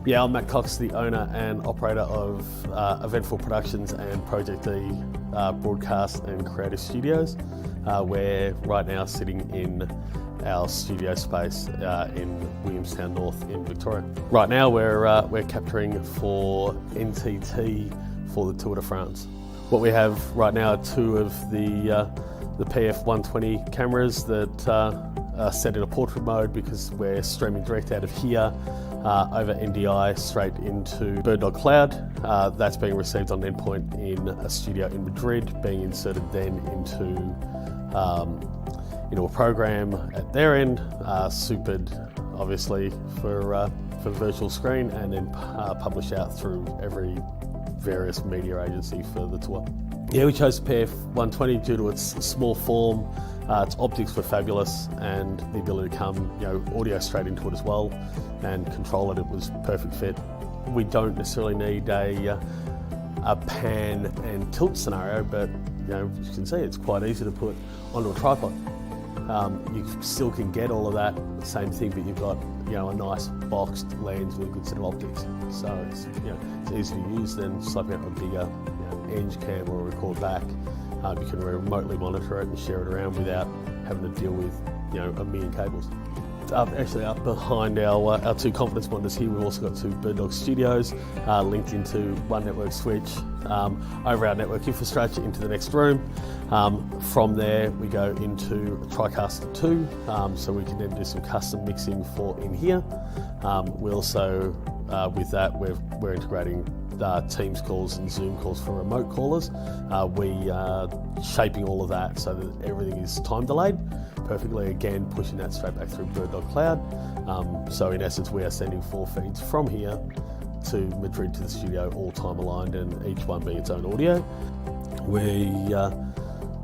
Yeah, I'm Matt Cox, the owner and operator of Eventful Productions and Project D broadcast and creative studios. We're right now sitting in our studio space in Williamstown North in Victoria. Right now we're capturing for NTT for the Tour de France. What we have right now are two of the PF120 cameras that are set in a portrait mode because we're streaming direct out of here over NDI straight into BirdDog Cloud. That's being received on an endpoint in a studio in Madrid, being inserted then into a program at their end, supered obviously for virtual screen, and then published out through every various media agency for the tour. Yeah, we chose PF120 due to its small form. Its optics were fabulous, and the ability to come, audio straight into it as well, and control it. It was perfect fit. We don't necessarily need a pan and tilt scenario, but as you can see, it's quite easy to put onto a tripod. You still can get all of that same thing, but you've got a nice boxed lens with a good set of optics. So it's it's easy to use. Then slapping up a bigger Eng cam or record back. You can remotely monitor it and share it around without having to deal with a million cables. Actually, up behind our two confidence monitors here, we've also got two BirdDog studios linked into one network switch over our network infrastructure into the next room. From there, we go into TriCaster 2, so we can then do some custom mixing for in here. We also, with that, we're integrating Teams calls and Zoom calls for remote callers. We are shaping all of that so that everything is time delayed perfectly, again pushing that straight back through BirdDog Cloud. So in essence, we are sending 4 feeds from here to Madrid to the studio, all time aligned, and each one being its own audio. We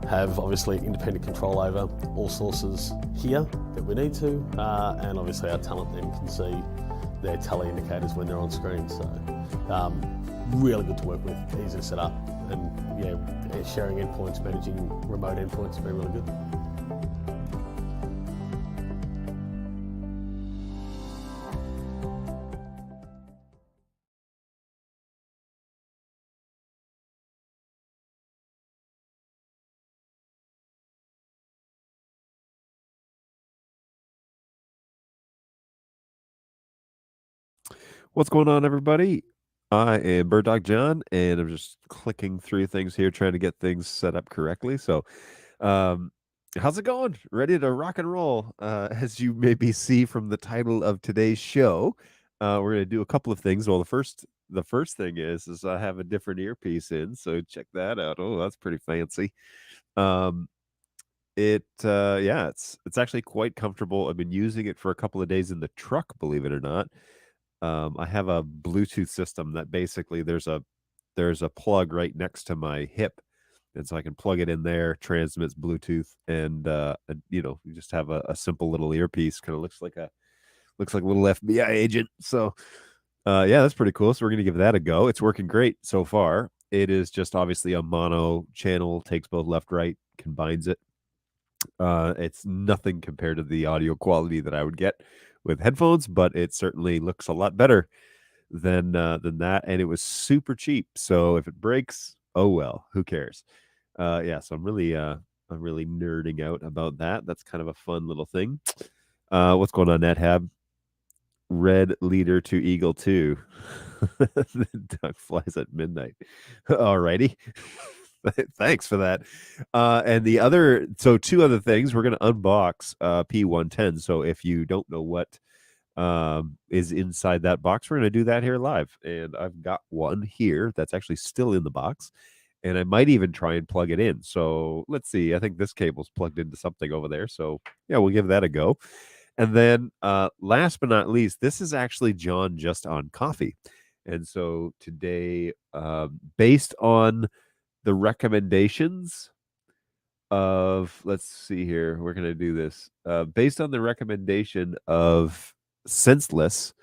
have obviously independent control over all sources here that we need to, and obviously our talent then can see their tele indicators when they're on screen. So really good to work with, easy to set up, and sharing endpoints, managing remote endpoints has been really good. What's going on, everybody? I am BirdDogJon, and I'm just clicking through things here, trying to get things set up correctly. So, how's it going? Ready to rock and roll? As you maybe see from the title of today's show, we're going to do a couple of things. Well, the first thing is I have a different earpiece in, so check that out. Oh, that's pretty fancy. It's actually quite comfortable. I've been using it for a couple of days in the truck, believe it or not. I have a Bluetooth system that basically there's a plug right next to my hip, and so I can plug it in there, transmits Bluetooth, and you just have a simple little earpiece. Kind of looks like a little FBI agent. So that's pretty cool. So we're gonna give that a go. It's working great so far. It is just obviously a mono channel, takes both left, right, combines it. It's nothing compared to the audio quality that I would get with headphones, but it certainly looks a lot better than that, and it was super cheap. So if it breaks, oh well, who cares? So I'm really nerding out about that. That's kind of a fun little thing. What's going on, NetHab? Red leader to Eagle 2. The duck flies at midnight. Alrighty. Thanks for that. And two other things. We're going to unbox P110. So if you don't know what is inside that box, we're going to do that here live. And I've got one here that's actually still in the box. And I might even try and plug it in. So let's see. I think this cable's plugged into something over there. So yeah, we'll give that a go. And then last but not least, this is actually John just on coffee. And so today, based on the recommendations of, let's see here, we're going to do this. Based on the recommendation of Senseless,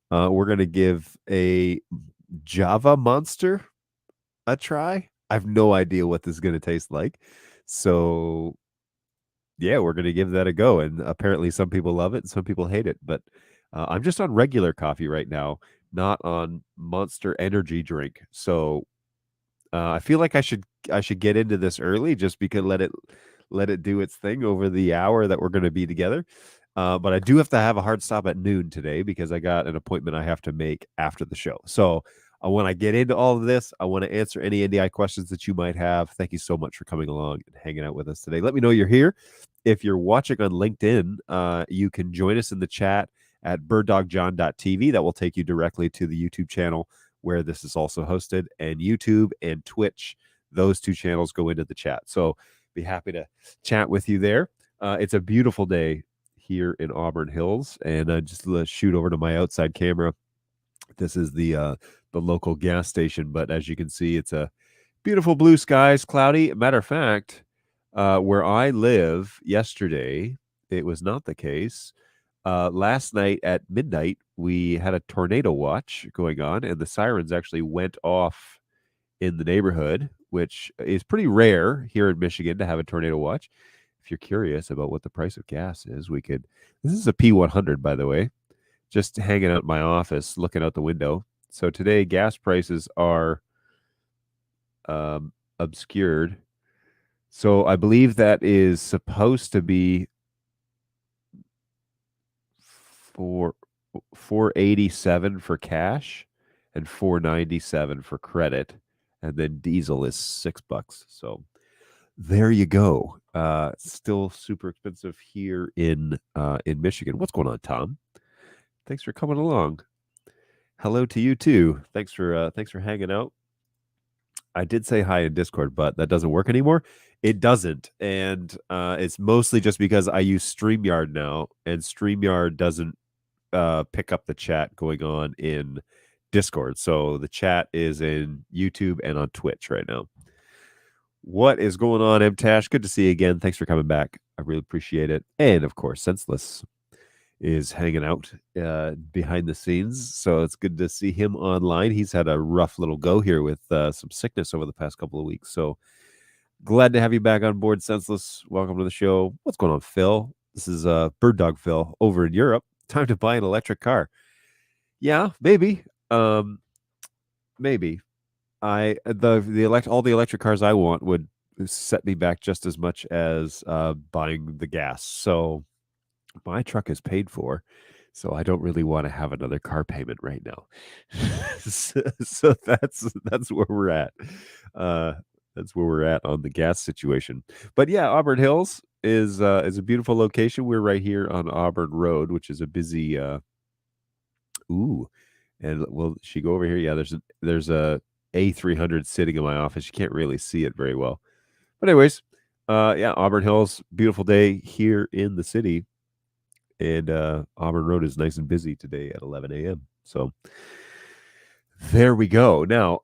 we're going to give a Java Monster a try. I have no idea what this is going to taste like. So yeah, we're going to give that a go. And apparently some people love it and some people hate it. But I'm just on regular coffee right now. not on Monster Energy drink. So I feel like I should get into this early just because let it do its thing over the hour that we're going to be together. But I do have to have a hard stop at noon today because I got an appointment I have to make after the show. So when I get into all of this, I want to answer any NDI questions that you might have. Thank you so much for coming along and hanging out with us today. Let me know you're here. If you're watching on LinkedIn, you can join us in the chat at BirdDogJon.tv. That will take you directly to the YouTube channel where this is also hosted, and YouTube and Twitch. Those two channels go into the chat. So be happy to chat with you there. It's a beautiful day here in Auburn Hills, and just shoot over to my outside camera. This is the local gas station, but as you can see, it's a beautiful blue skies, cloudy. Matter of fact, where I live yesterday, it was not the case. Last night at midnight, we had a tornado watch going on, and the sirens actually went off in the neighborhood, which is pretty rare here in Michigan to have a tornado watch. If you're curious about what the price of gas is, this is a P110, by the way, just hanging out in my office, looking out the window. So today, gas prices are obscured. So I believe that is supposed to be for 487 for cash and 497 for credit, and then diesel is $6. So there you go. Still super expensive here in Michigan. What's going on, Tom? Thanks for coming along. Hello to you too. Thanks for hanging out. I did say hi in Discord, but that doesn't work anymore. It doesn't, and it's mostly just because I use StreamYard now, and StreamYard doesn't pick up the chat going on in Discord. So the chat is in YouTube and on Twitch right now. What is going on, MTash? Good to see you again. Thanks for coming back. I really appreciate it. And of course, Senseless is hanging out behind the scenes. So it's good to see him online. He's had a rough little go here with some sickness over the past couple of weeks. So glad to have you back on board, Senseless. Welcome to the show. What's going on, Phil? This is Bird Dog Phil over in Europe. Time to buy an electric car. Yeah, maybe. Maybe. All the electric cars I want would set me back just as much as buying the gas. So my truck is paid for, so I don't really want to have another car payment right now. so that's where we're at. That's where we're at on the gas situation. But yeah, Auburn Hills is a beautiful location. We're right here on Auburn Road, which is a busy. And will she go over here? Yeah, there's a A300 sitting in my office. You can't really see it very well. But anyways, yeah, Auburn Hills, beautiful day here in the city. And Auburn Road is nice and busy today at 11 a.m. So there we go. Now,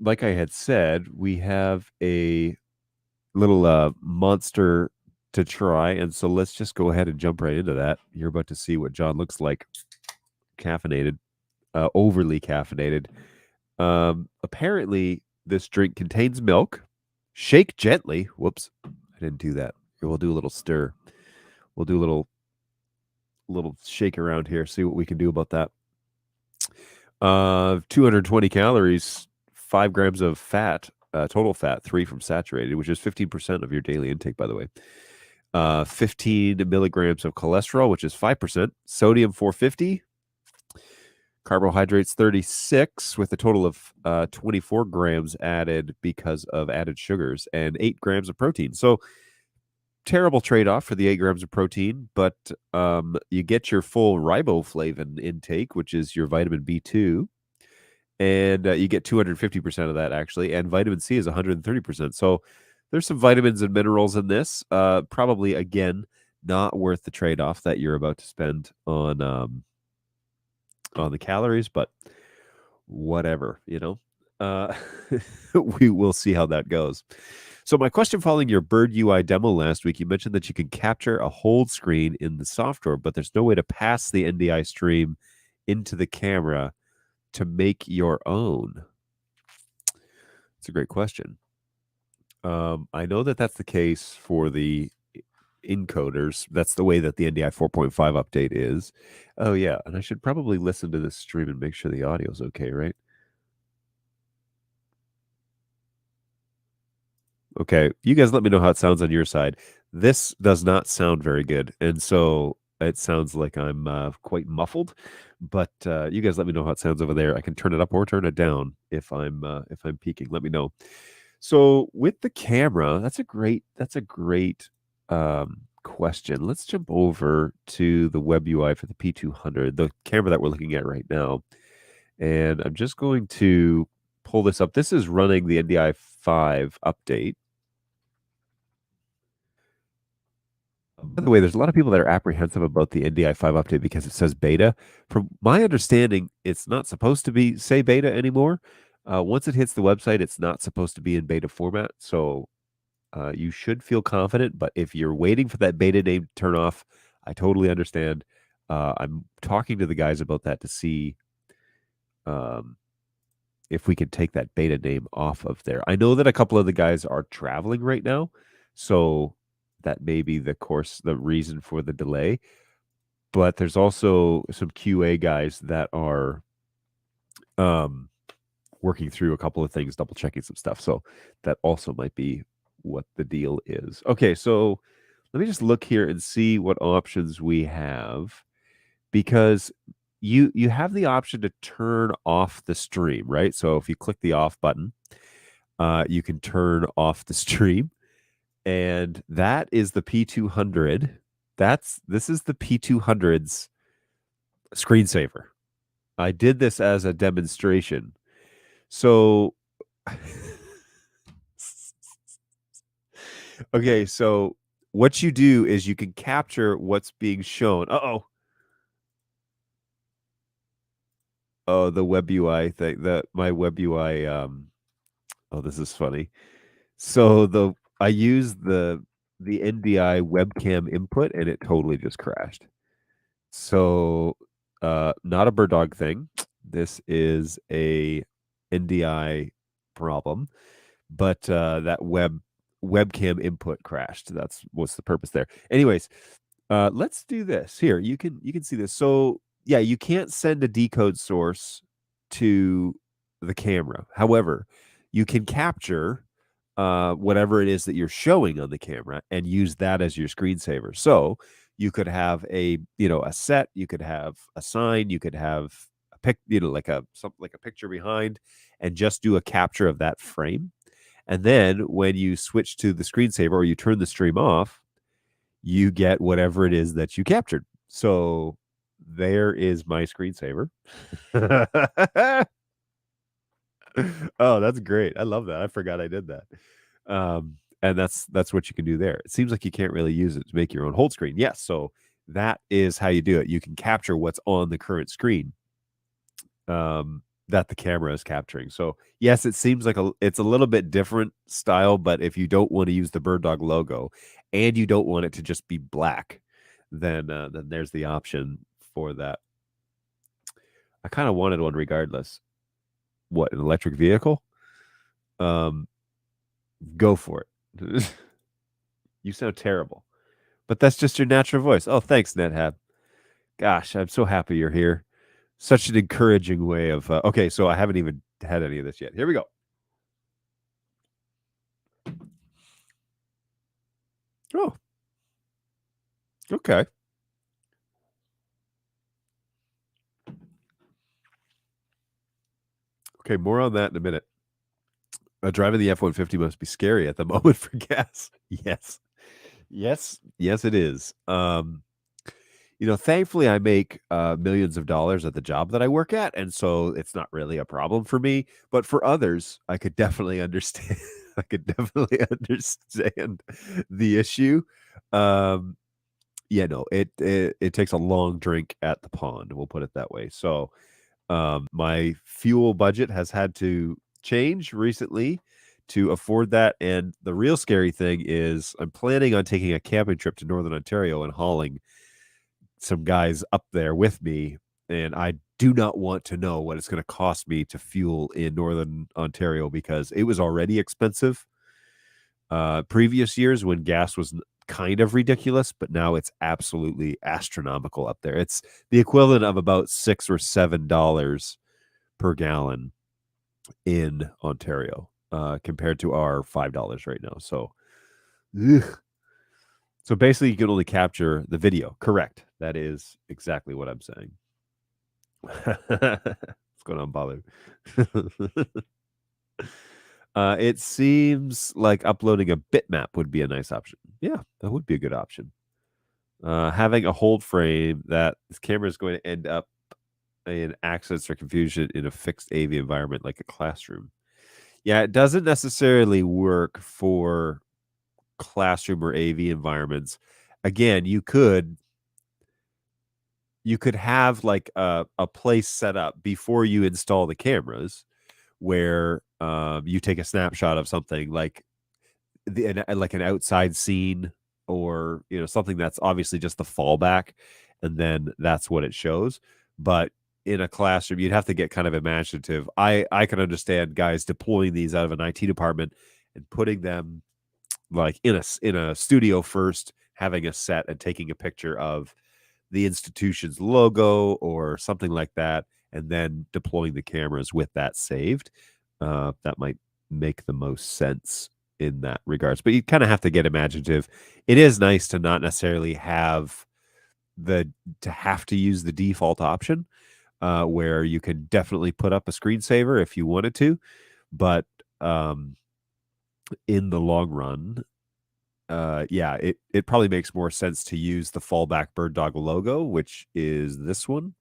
like I had said, we have a little monster to try. And so let's just go ahead and jump right into that. You're about to see what John looks like. Caffeinated, overly caffeinated. Apparently, this drink contains milk. Shake gently. Whoops, I didn't do that. Here, we'll do a little stir. We'll do a little shake around here. See what we can do about that. 220 calories, 5 grams of fat, total fat, 3 from saturated, which is 15% of your daily intake, by the way. 15 milligrams of cholesterol, which is 5%. Sodium 450. Carbohydrates 36 with a total of 24 grams added because of added sugars, and 8 grams of protein. So terrible trade-off for the 8 grams of protein, but you get your full riboflavin intake, which is your vitamin B2, and you get 250% of that actually, and vitamin C is 130%. So there's some vitamins and minerals in this. Probably, again, not worth the trade-off that you're about to spend on the calories, but whatever, we will see how that goes. So my question following your Bird UI demo last week, you mentioned that you can capture a hold screen in the software, but there's no way to pass the NDI stream into the camera to make your own. It's a great question. I know that that's the case for the encoders. That's the way that the NDI 4.5 update is. Oh yeah, and I should probably listen to this stream and make sure the audio's okay, right? Okay, you guys let me know how it sounds on your side. This does not sound very good, and so it sounds like I'm quite muffled. But you guys let me know how it sounds over there. I can turn it up or turn it down if I'm peaking. Let me know. So with the camera, that's a great question. Let's jump over to the web UI for the P200, the camera that we're looking at right now, and I'm just going to pull this up. This is running the NDI 5 update. By the way, there's a lot of people that are apprehensive about the NDI 5 update because it says beta. From my understanding, it's not supposed to be say beta anymore. Once it hits the website, it's not supposed to be in beta format. So you should feel confident. But if you're waiting for that beta name to turn off, I totally understand. I'm talking to the guys about that to see if we can take that beta name off of there. I know that a couple of the guys are traveling right now, so that may be the reason for the delay. But there's also some QA guys that are working through a couple of things, double checking some stuff. So that also might be what the deal is. Okay, so let me just look here and see what options we have, because you have the option to turn off the stream, right? So if you click the off button, you can turn off the stream, and that is the P200. This is the P200's screensaver. I did this as a demonstration. So okay, so what you do is you can capture what's being shown. Oh, the web UI thing. My web UI. Oh, this is funny. So I used the NDI webcam input, and it totally just crashed. So, not a BirdDog thing. This is a NDI problem, but that webcam input crashed. That's what's the purpose there. Anyways, let's do this. Here, you can see this. So yeah, you can't send a decode source to the camera. However, you can capture whatever it is that you're showing on the camera and use that as your screensaver. So you could have a set, you could have a sign, you could have a like a picture behind, and just do a capture of that frame. And then when you switch to the screensaver or you turn the stream off, you get whatever it is that you captured. So there is my screensaver. Oh, that's great. I love that. I forgot I did that. And that's what you can do there. It seems like you can't really use it to make your own hold screen. Yes, so that is how you do it. You can capture what's on the current screen that the camera is capturing. So yes, it seems like it's a little bit different style, but if you don't want to use the BirdDog logo and you don't want it to just be black, then there's the option for that. I kind of wanted one regardless. What, an electric vehicle? Go for it. You sound terrible, but that's just your natural voice. Oh, thanks, NetHab. Gosh, I'm so happy you're here. Such an encouraging way of. Okay, so I haven't even had any of this yet. Here we go. Oh, okay. Okay, more on that in a minute. Driving the F-150 must be scary at the moment for gas. Yes. Yes, it is. Thankfully I make millions of dollars at the job that I work at, and so it's not really a problem for me. But for others, I could definitely understand. I could definitely understand the issue. Yeah, no, it takes a long drink at the pond. We'll put it that way. So, my fuel budget has had to change recently to afford that. And the real scary thing is I'm planning on taking a camping trip to Northern Ontario and hauling some guys up there with me. And I do not want to know what it's going to cost me to fuel in Northern Ontario, because it was already expensive. Previous years when gas was kind of ridiculous, but now it's absolutely astronomical up there. It's the equivalent of about $6 or $7 per gallon in Ontario, compared to our $5 right now. So, ugh. So basically, you can only capture the video. Correct. That is exactly what I'm saying. What's going on, Balu? It seems like uploading a bitmap would be a nice option. Yeah, that would be a good option. Having a hold frame that this camera is going to end up in accidents or confusion in a fixed AV environment like a classroom. Yeah, it doesn't necessarily work for classroom or AV environments. Again, you could have like a place set up before you install the cameras where you take a snapshot of something like like an outside scene, or something that's obviously just the fallback, and then that's what it shows. But in a classroom, you'd have to get kind of imaginative. I can understand guys deploying these out of an IT department and putting them like in a studio first, having a set and taking a picture of the institution's logo or something like that, and then deploying the cameras with that saved. That might make the most sense in that regards. But you kind of have to get imaginative. It is nice to not necessarily have to use the default option, where you can definitely put up a screensaver if you wanted to, but in the long run, yeah, it probably makes more sense to use the fallback BirdDog logo, which is this one,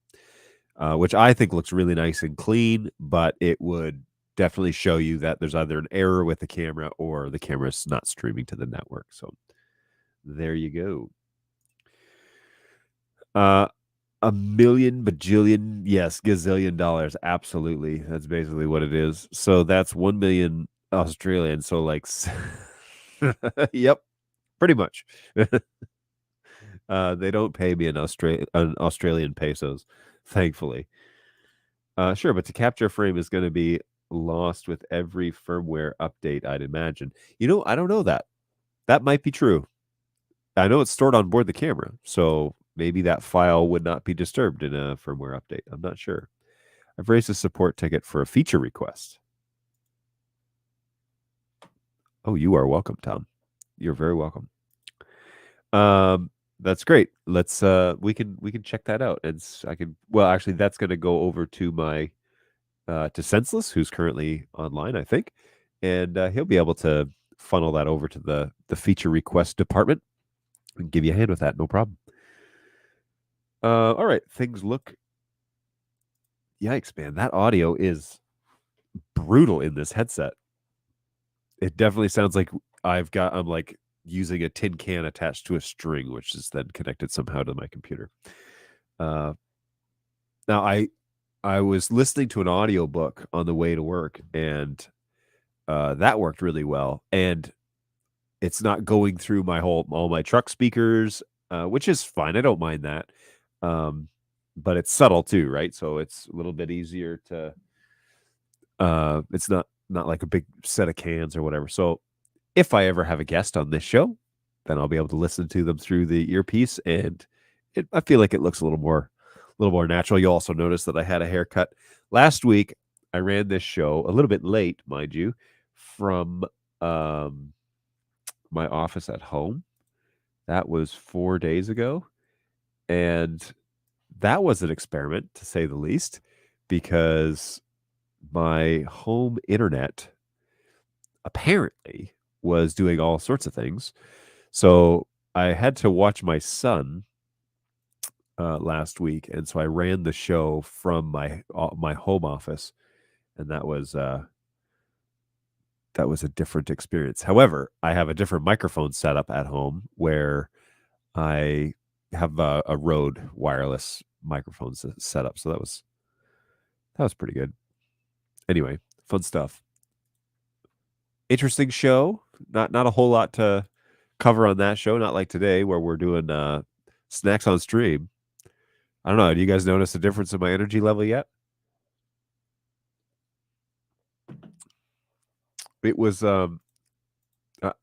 which I think looks really nice and clean, but it would definitely show you that there's either an error with the camera or the camera's not streaming to the network. So there you go. A million bajillion, yes, gazillion dollars. Absolutely. That's basically what it is. So that's 1 million Australian. So like, yep, pretty much. They don't pay me in Australian pesos, thankfully. Sure, but to capture a frame is going to be lost with every firmware update, I'd imagine. I don't know that. That might be true. I know it's stored on board the camera, so maybe that file would not be disturbed in a firmware update. I'm not sure. I've raised a support ticket for a feature request. Oh, you are welcome, Tom. You're very welcome. That's great. Let's we can check that out, and actually that's going to go over to my to Senseless, who's currently online, I think, and he'll be able to funnel that over to the feature request department and give you a hand with that. No problem. All right, things look. Yikes, man! That audio is brutal in this headset. It definitely sounds like I'm like using a tin can attached to a string, which is then connected somehow to my computer. Now I was listening to an audiobook on the way to work, and that worked really well. And it's not going through all my truck speakers, which is fine. I don't mind that. But it's subtle too, right? So it's a little bit easier to. It's not like a big set of cans or whatever. So if I ever have a guest on this show, then I'll be able to listen to them through the earpiece, and I feel like it looks a little more natural. You'll also notice that I had a haircut last week. I ran this show a little bit late, mind you, from my office at home. That was 4 days ago, and that was an experiment, to say the least, because my home internet apparently was doing all sorts of things. So I had to watch my son last week, and so I ran the show from my home office, and that was a different experience. However, I have a different microphone setup at home where I have a Rode wireless microphone set up, so that was pretty good. Anyway, fun stuff. Interesting show. Not a whole lot to cover on that show. Not like today where we're doing snacks on stream. I don't know. Do you guys notice a difference in my energy level yet? It was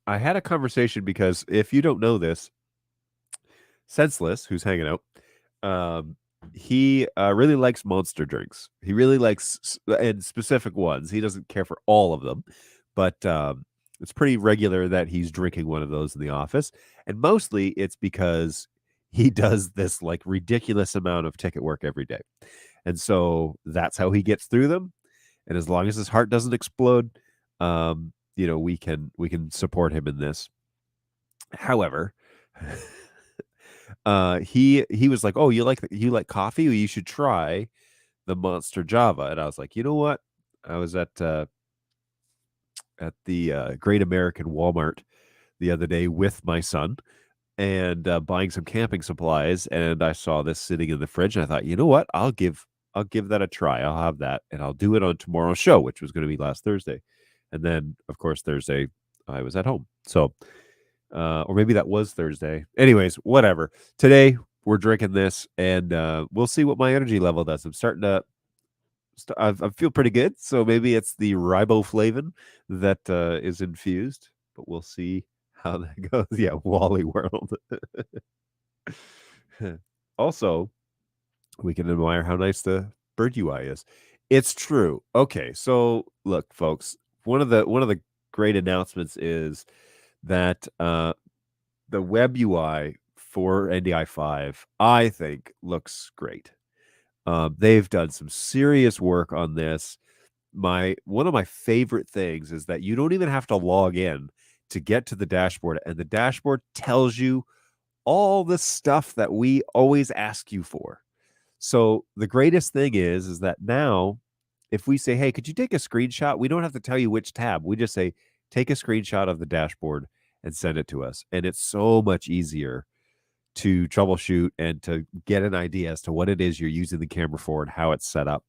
I had a conversation because if you don't know this, Senseless, who's hanging out, um, he really likes Monster drinks. He really likes and specific ones. He doesn't care for all of them, but it's pretty regular that he's drinking one of those in the office, and mostly it's because he does this like ridiculous amount of ticket work every day, and so that's how he gets through them. And as long as his heart doesn't explode, we can support him in this. However, he was like, "Oh, you like coffee? Well, you should try the MonsterJava." And I was like, "You know what?" I was at the Great American Walmart the other day with my son and buying some camping supplies, and I saw this sitting in the fridge, and I thought, "You know what? I'll give that a try. I'll have that, and I'll do it on tomorrow's show," which was going to be last Thursday. And then, of course, Thursday I was at home. So or maybe that was Thursday. Anyways, whatever. Today we're drinking this, and we'll see what my energy level does. I'm starting to. I feel pretty good, so maybe it's the riboflavin that is infused, but we'll see how that goes. Yeah, Wally World. Also, we can admire how nice the bird UI is. It's true. Okay, so look, folks. One of the great announcements is that the web UI for NDI 5, I think, looks great. They've done some serious work on this. One of my favorite things is that you don't even have to log in to get to the dashboard, and the dashboard tells you all the stuff that we always ask you for. So the greatest thing is that now, if we say, "Hey, could you take a screenshot?" We don't have to tell you which tab. We just say, "Take a screenshot of the dashboard and send it to us." And it's so much easier to troubleshoot and to get an idea as to what it is you're using the camera for and how it's set up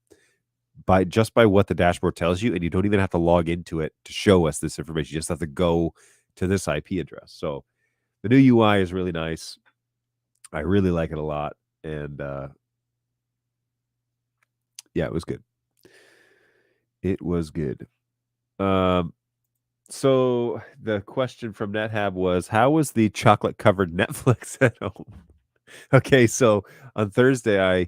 by what the dashboard tells you. And you don't even have to log into it to show us this information. You just have to go to this IP address. So the new UI is really nice. I really like it a lot. And yeah, it was good. It was good. So the question from NetHab was, how was the chocolate covered Netflix at home? Okay, so on Thursday,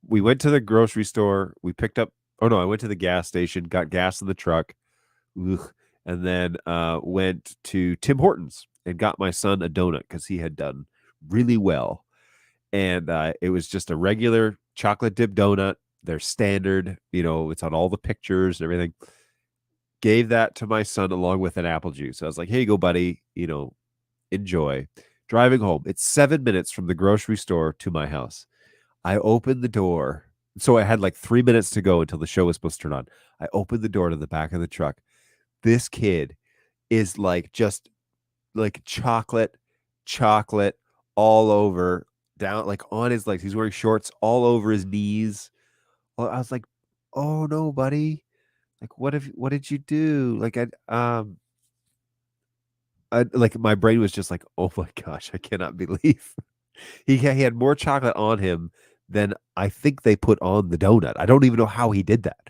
we went to the grocery store. We picked up. Oh no, I went to the gas station, got gas in the truck, and then went to Tim Hortons and got my son a donut because he had done really well. And it was just a regular chocolate dip donut. They're standard, it's on all the pictures and everything. Gave that to my son along with an apple juice. I was like, "Here you go, buddy. Enjoy." Driving home, it's 7 minutes from the grocery store to my house. I opened the door. So I had like 3 minutes to go until the show was supposed to turn on. I opened the door to the back of the truck. This kid is like just like chocolate all over, down like on his legs. He's wearing shorts all over his knees. I was like, "Oh no, buddy. Like what did you do?" Like like my brain was just like, "Oh my gosh, I cannot believe." He had more chocolate on him than I think they put on the donut. I don't even know how he did that,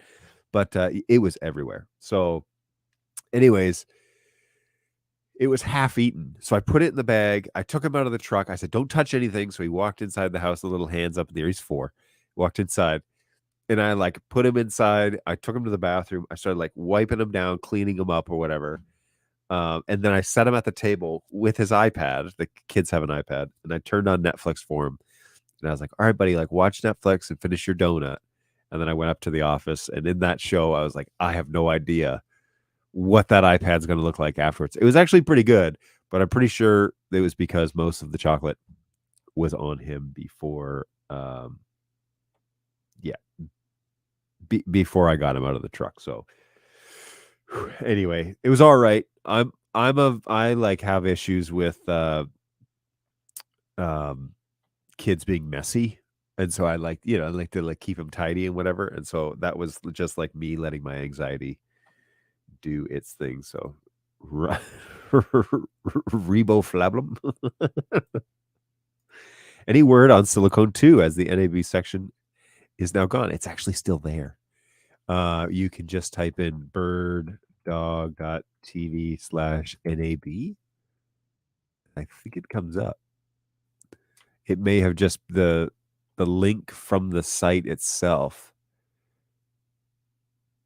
but it was everywhere. So, anyways, it was half eaten. So I put it in the bag. I took him out of the truck. I said, "Don't touch anything." So he walked inside the house, the little hands up in the air. He's 4. Walked inside, and I like put him inside. I took him to the bathroom. I started like wiping him down, cleaning him up or whatever. And then I set him at the table with his iPad. The kids have an iPad, and I turned on Netflix for him. And I was like, "All right, buddy, like watch Netflix and finish your donut." And then I went up to the office, and in that show, I was like, I have no idea what that iPad's going to look like afterwards. It was actually pretty good, but I'm pretty sure it was because most of the chocolate was on him before, yeah, before I got him out of the truck. So anyway, it was all right. I like have issues with kids being messy. And so I like to like keep them tidy and whatever. And so that was just like me letting my anxiety do its thing. So riboflavin. Any word on silicone 2 as the NAB section is now gone? It's actually still there. You can just type in bird BirdDog.tv/NAB. I think it comes up. It may have just the link from the site itself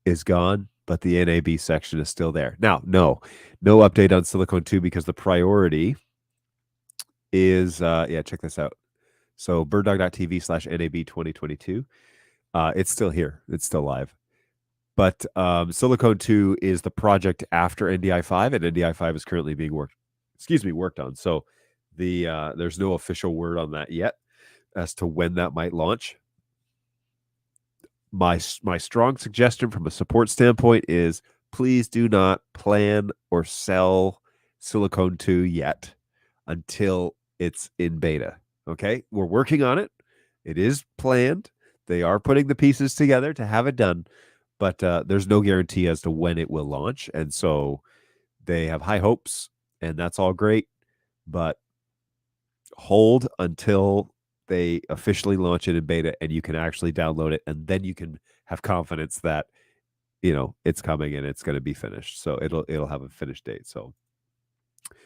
is gone, but the NAB section is still there. Now, no update on Silicone 2 because the priority is check this out. So BirdDog.tv/NAB 2022. It's still here. It's still live. But Silicone 2 is the project after NDI 5, and NDI 5 is currently being worked on. So there's no official word on that yet as to when that might launch. My strong suggestion from a support standpoint is please do not plan or sell Silicone 2 yet until it's in beta. Okay? We're working on it. It is planned. They are putting the pieces together to have it done, but there's no guarantee as to when it will launch. And so they have high hopes, and that's all great, but hold until they officially launch it in beta and you can actually download it, and then you can have confidence that it's coming and it's going to be finished. So it'll have a finished date. So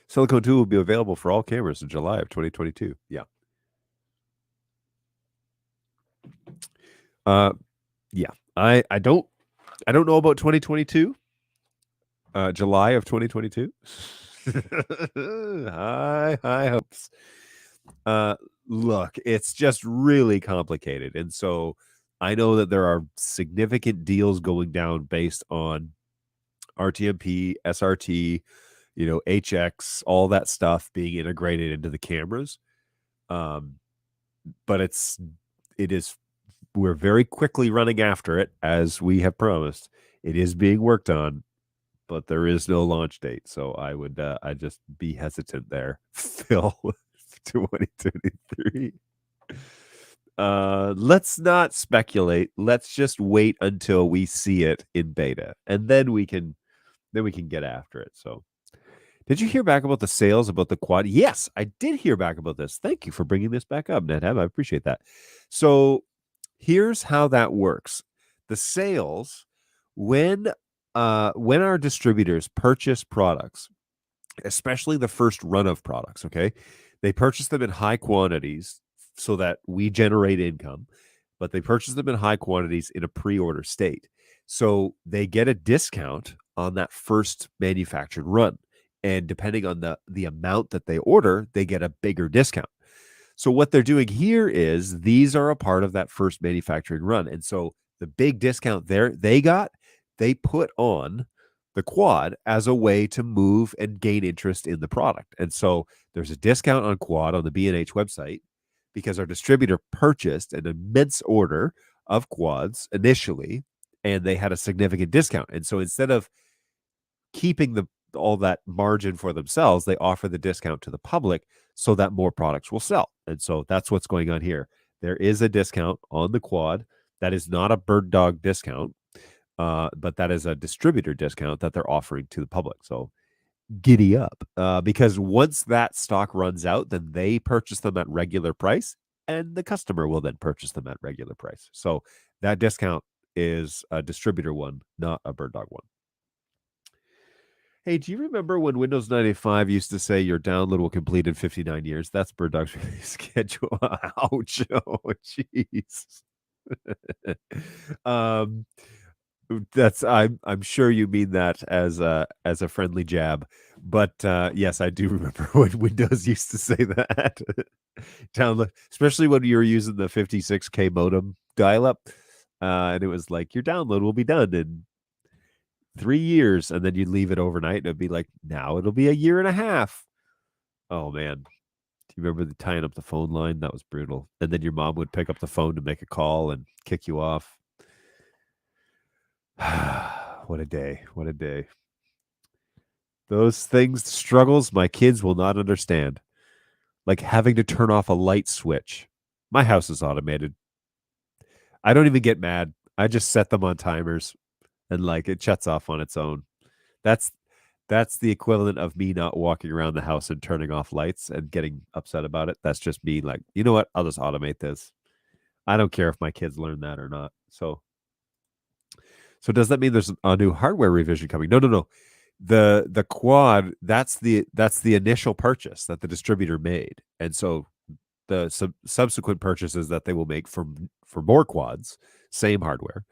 Silicone 2 will be available for all cameras in July of 2022. Yeah. Yeah. I don't know about 2022. July of 2022. High hopes. Look, it's just really complicated. And so I know that there are significant deals going down based on RTMP, SRT, HX, all that stuff being integrated into the cameras. But we're very quickly running after it, as we have promised. It is being worked on, but there is no launch date. So I would I'd just be hesitant there, Phil. 2023. Let's not speculate. Let's just wait until we see it in beta, and then we can get after it. So, did you hear back about the sales about the quad? Yes, I did hear back about this. Thank you for bringing this back up, NetHab. I appreciate that. So, here's how that works. The sales, when our distributors purchase products, especially the first run of products, okay, they purchase them in high quantities so that we generate income, but they purchase them in high quantities in a pre-order state. So they get a discount on that first manufactured run. And depending on the amount that they order, they get a bigger discount. So what they're doing here is these are a part of that first manufacturing run. And so the big discount they put on the quad as a way to move and gain interest in the product. And so there's a discount on quad on the B&H website because our distributor purchased an immense order of quads initially, and they had a significant discount. And so instead of keeping all that margin for themselves, they offer the discount to the public so that more products will sell. And so that's what's going on here. There is a discount on the quad. That is not a BirdDog discount. But that is a distributor discount that they're offering to the public. So giddy up, because once that stock runs out, then they purchase them at regular price, and the customer will then purchase them at regular price. So that discount is a distributor one, not a BirdDog one. Hey, do you remember when Windows 95 used to say your download will complete in 59 years? That's BirdDog's release schedule. Ouch. Oh, jeez. I'm sure you mean that as a friendly jab, but yes, I do remember when Windows used to say that. Download, especially when you were using the 56K modem dial-up, and it was like your download will be done in 3 years, and then you'd leave it overnight, and it'd be like, now it'll be a year and a half. Oh man, do you remember tying up the phone line? That was brutal. And then your mom would pick up the phone to make a call and kick you off. What a day. What a day. Those things, struggles my kids will not understand. Like having to turn off a light switch. My house is automated. I don't even get mad. I just set them on timers and like it shuts off on its own. That's the equivalent of me not walking around the house and turning off lights and getting upset about it. That's just me like, you know what? I'll just automate this. I don't care if my kids learn that or not. So So does that mean there's a new hardware revision coming? No, no, no. The quad, that's the initial purchase that the distributor made, and so the subsequent purchases that they will make for more quads, same hardware,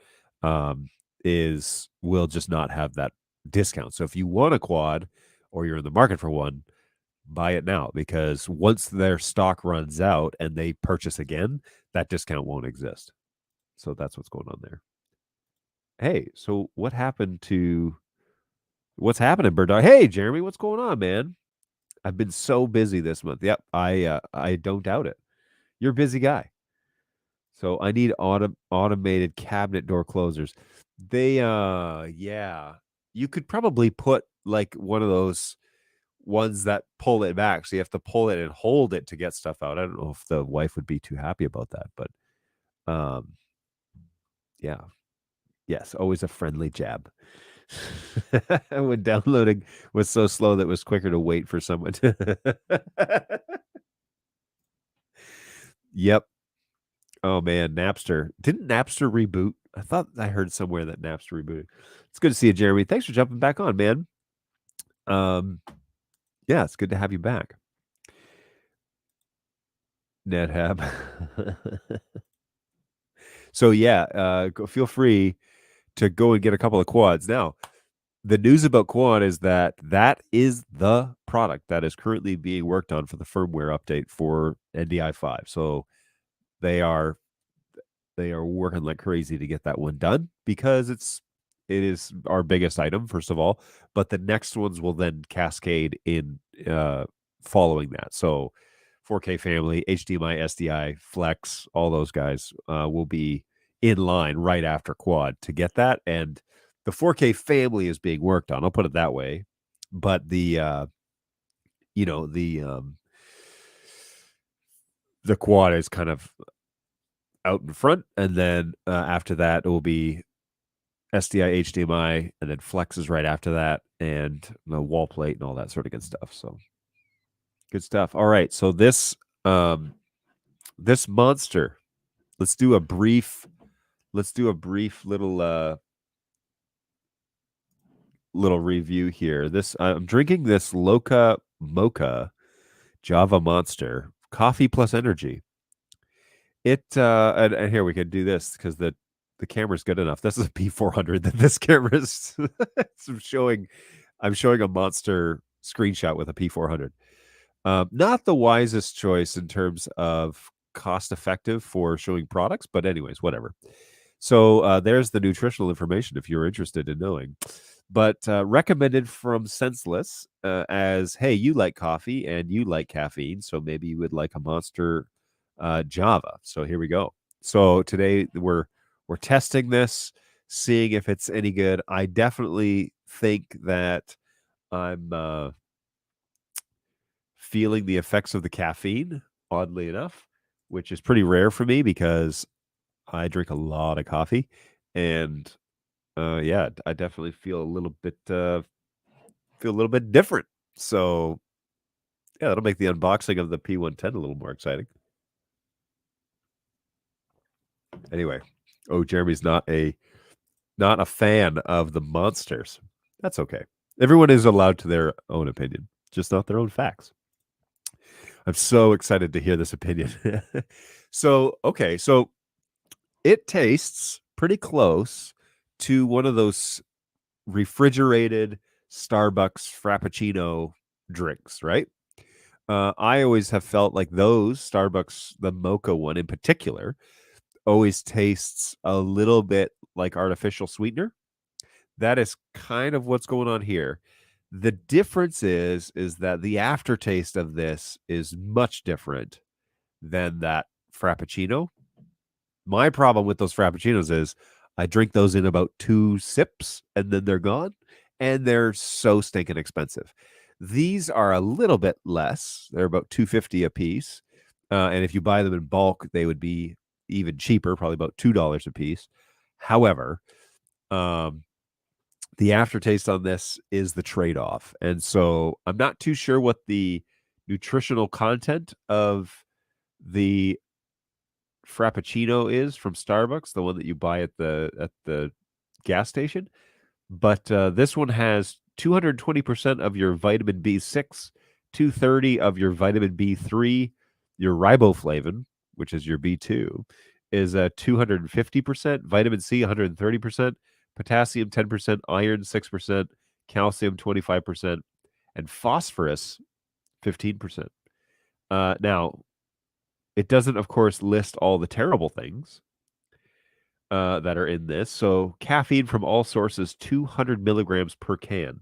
is will just not have that discount. So if you want a quad or you're in the market for one, buy it now, because once their stock runs out and they purchase again, that discount won't exist. So that's what's going on there. Hey, so what's happening, BirdDog? Hey, Jeremy, what's going on, man? I've been so busy this month. Yep, I don't doubt it. You're a busy guy. So I need automated cabinet door closers. They yeah. You could probably put like one of those ones that pull it back. So you have to pull it and hold it to get stuff out. I don't know if the wife would be too happy about that, but um yeah. Yes, always a friendly jab. When downloading was so slow that it was quicker to wait for someone to Yep. Oh man, Napster. Didn't Napster reboot? I thought I heard somewhere that Napster rebooted. It's good to see you, Jeremy. Thanks for jumping back on, man. Yeah, it's good to have you back. NetHab. So yeah, feel free to go and get a couple of quads. Now, the news about quad is that is the product that is currently being worked on for the firmware update for NDI 5. So they are working like crazy to get that one done, because it is our biggest item, first of all, but the next ones will then cascade in following that. So 4K family, HDMI, SDI, Flex, all those guys will be in line right after quad to get that. And the 4K family is being worked on, I'll put it that way. But the quad is kind of out in front, and then after that it will be SDI, HDMI, and then Flex is right after that, and the wall plate and all that sort of good stuff. So good stuff. All right, so this monster, let's do a brief little review here. I'm drinking this Loca Mocha Java Monster coffee plus energy. It and here we could do this because the camera's good enough. This is a P400. That this camera is I'm showing a monster screenshot with a P400. Not the wisest choice in terms of cost effective for showing products, but anyways, whatever. So there's the nutritional information if you're interested in knowing. But recommended from Senseless as, hey, you like coffee and you like caffeine, so maybe you would like a Monster Java. So here we go. So today we're testing this, seeing if it's any good. I definitely think that I'm feeling the effects of the caffeine, oddly enough, which is pretty rare for me because I drink a lot of coffee. And yeah, I definitely feel a little bit different. So yeah, that'll make the unboxing of the P110 a little more exciting. Anyway, Jeremy's not a fan of the monsters. That's okay. Everyone is allowed to their own opinion, just not their own facts. I'm so excited to hear this opinion. So it tastes pretty close to one of those refrigerated Starbucks Frappuccino drinks, right? I always have felt like those Starbucks, the mocha one in particular, always tastes a little bit like artificial sweetener. That is kind of what's going on here. The difference is that the aftertaste of this is much different than that Frappuccino. My problem with those Frappuccinos is I drink those in about 2 sips and then they're gone, and they're so stinking expensive. These are a little bit less. They're about $2.50 a piece. And if you buy them in bulk, they would be even cheaper, probably about $2 a piece. However, the aftertaste on this is the trade-off. And so I'm not too sure what the nutritional content of the Frappuccino is from Starbucks, the one that you buy at the gas station. But this one has 220% of your vitamin B6, 230 of your vitamin B3, your riboflavin, which is your B2, is 250%, vitamin C 130%, potassium 10%, iron 6%, calcium 25%, and phosphorus 15%. Now, it doesn't, of course, list all the terrible things that are in this. So, caffeine from all sources, 200 milligrams per can.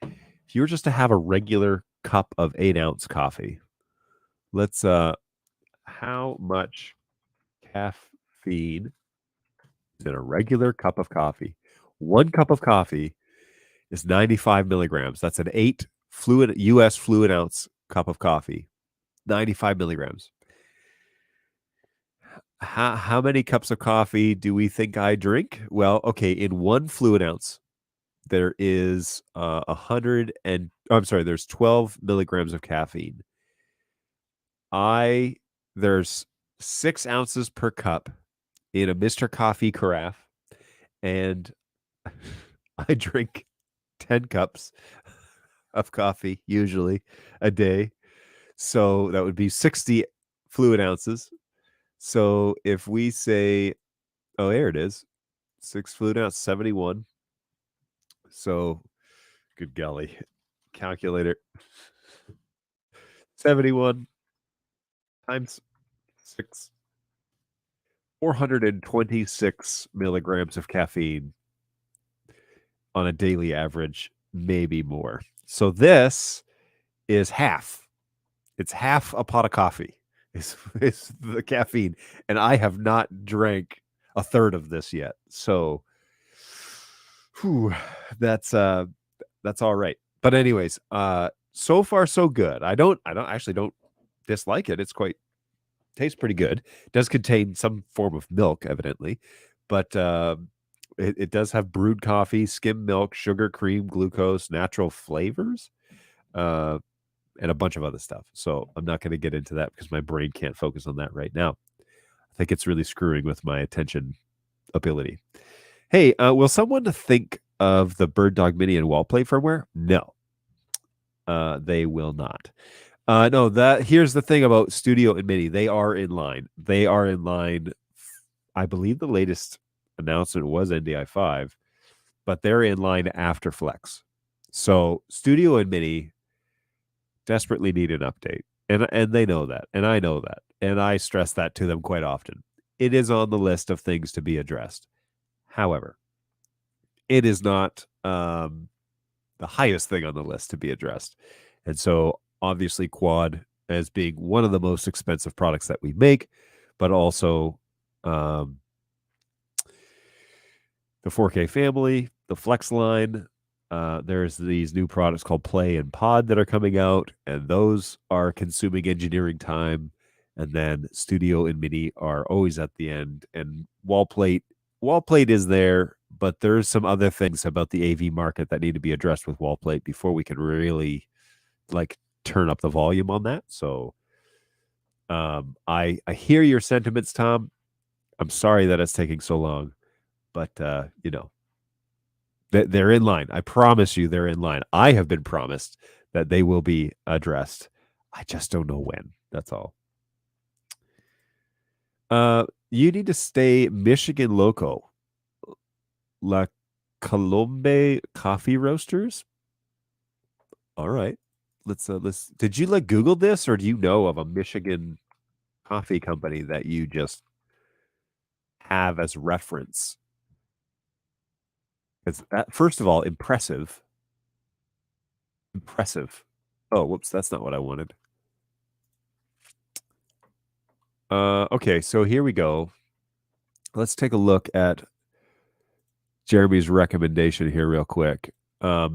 If you were just to have a regular cup of 8-ounce coffee, let's how much caffeine is in a regular cup of coffee? One cup of coffee is 95 milligrams. That's an 8 US fluid ounce cup of coffee. 95 milligrams. How many cups of coffee do we think I drink? Well, okay, in 1 fluid ounce, there is 12 milligrams of caffeine. There's 6 ounces per cup in a Mr. Coffee carafe, and I drink 10 cups of coffee usually a day. So that would be 60 fluid ounces. So if we say, oh, there it is, 6 fluid ounce, 71. So, good golly, calculator. 71 times 6, 426 milligrams of caffeine on a daily average, maybe more. So this is half. It's half a pot of coffee is the caffeine, and I have not drank a third of this yet. So, that's all right. But anyways, so far so good. I don't dislike it. It's tastes pretty good. It does contain some form of milk, evidently, but it does have brewed coffee, skim milk, sugar, cream, glucose, natural flavors, and a bunch of other stuff. So I'm not going to get into that because my brain can't focus on that right now. I think it's really screwing with my attention ability. Hey, will someone think of the BirdDog Mini and wall plate firmware? No, they will not. No, here's the thing about Studio and Mini. They are in line. They are in line. I believe the latest announcement was NDI 5, but they're in line after Flex. So Studio and Mini desperately need an update. And they know that. And I know that. And I stress that to them quite often. It is on the list of things to be addressed. However, it is not the highest thing on the list to be addressed. And so obviously Quad as being one of the most expensive products that we make, but also the 4K family, the Flex line. There's these new products called Play and Pod that are coming out, and those are consuming engineering time. And then Studio and Mini are always at the end. And wall plate is there, but there's some other things about the AV market that need to be addressed with wall plate before we can really turn up the volume on that. So I hear your sentiments, Tom. I'm sorry that it's taking so long, but they're in line. I promise you they're in line. I have been promised that they will be addressed. I just don't know when. That's all. You need to stay Michigan loco. La Colombe Coffee Roasters. All right. Let's did you Google this, or do you know of a Michigan coffee company that you just have as reference? Because that, first of all, impressive. Oh, whoops, that's not what I wanted. Okay, so here we go. Let's take a look at Jeremy's recommendation here real quick. I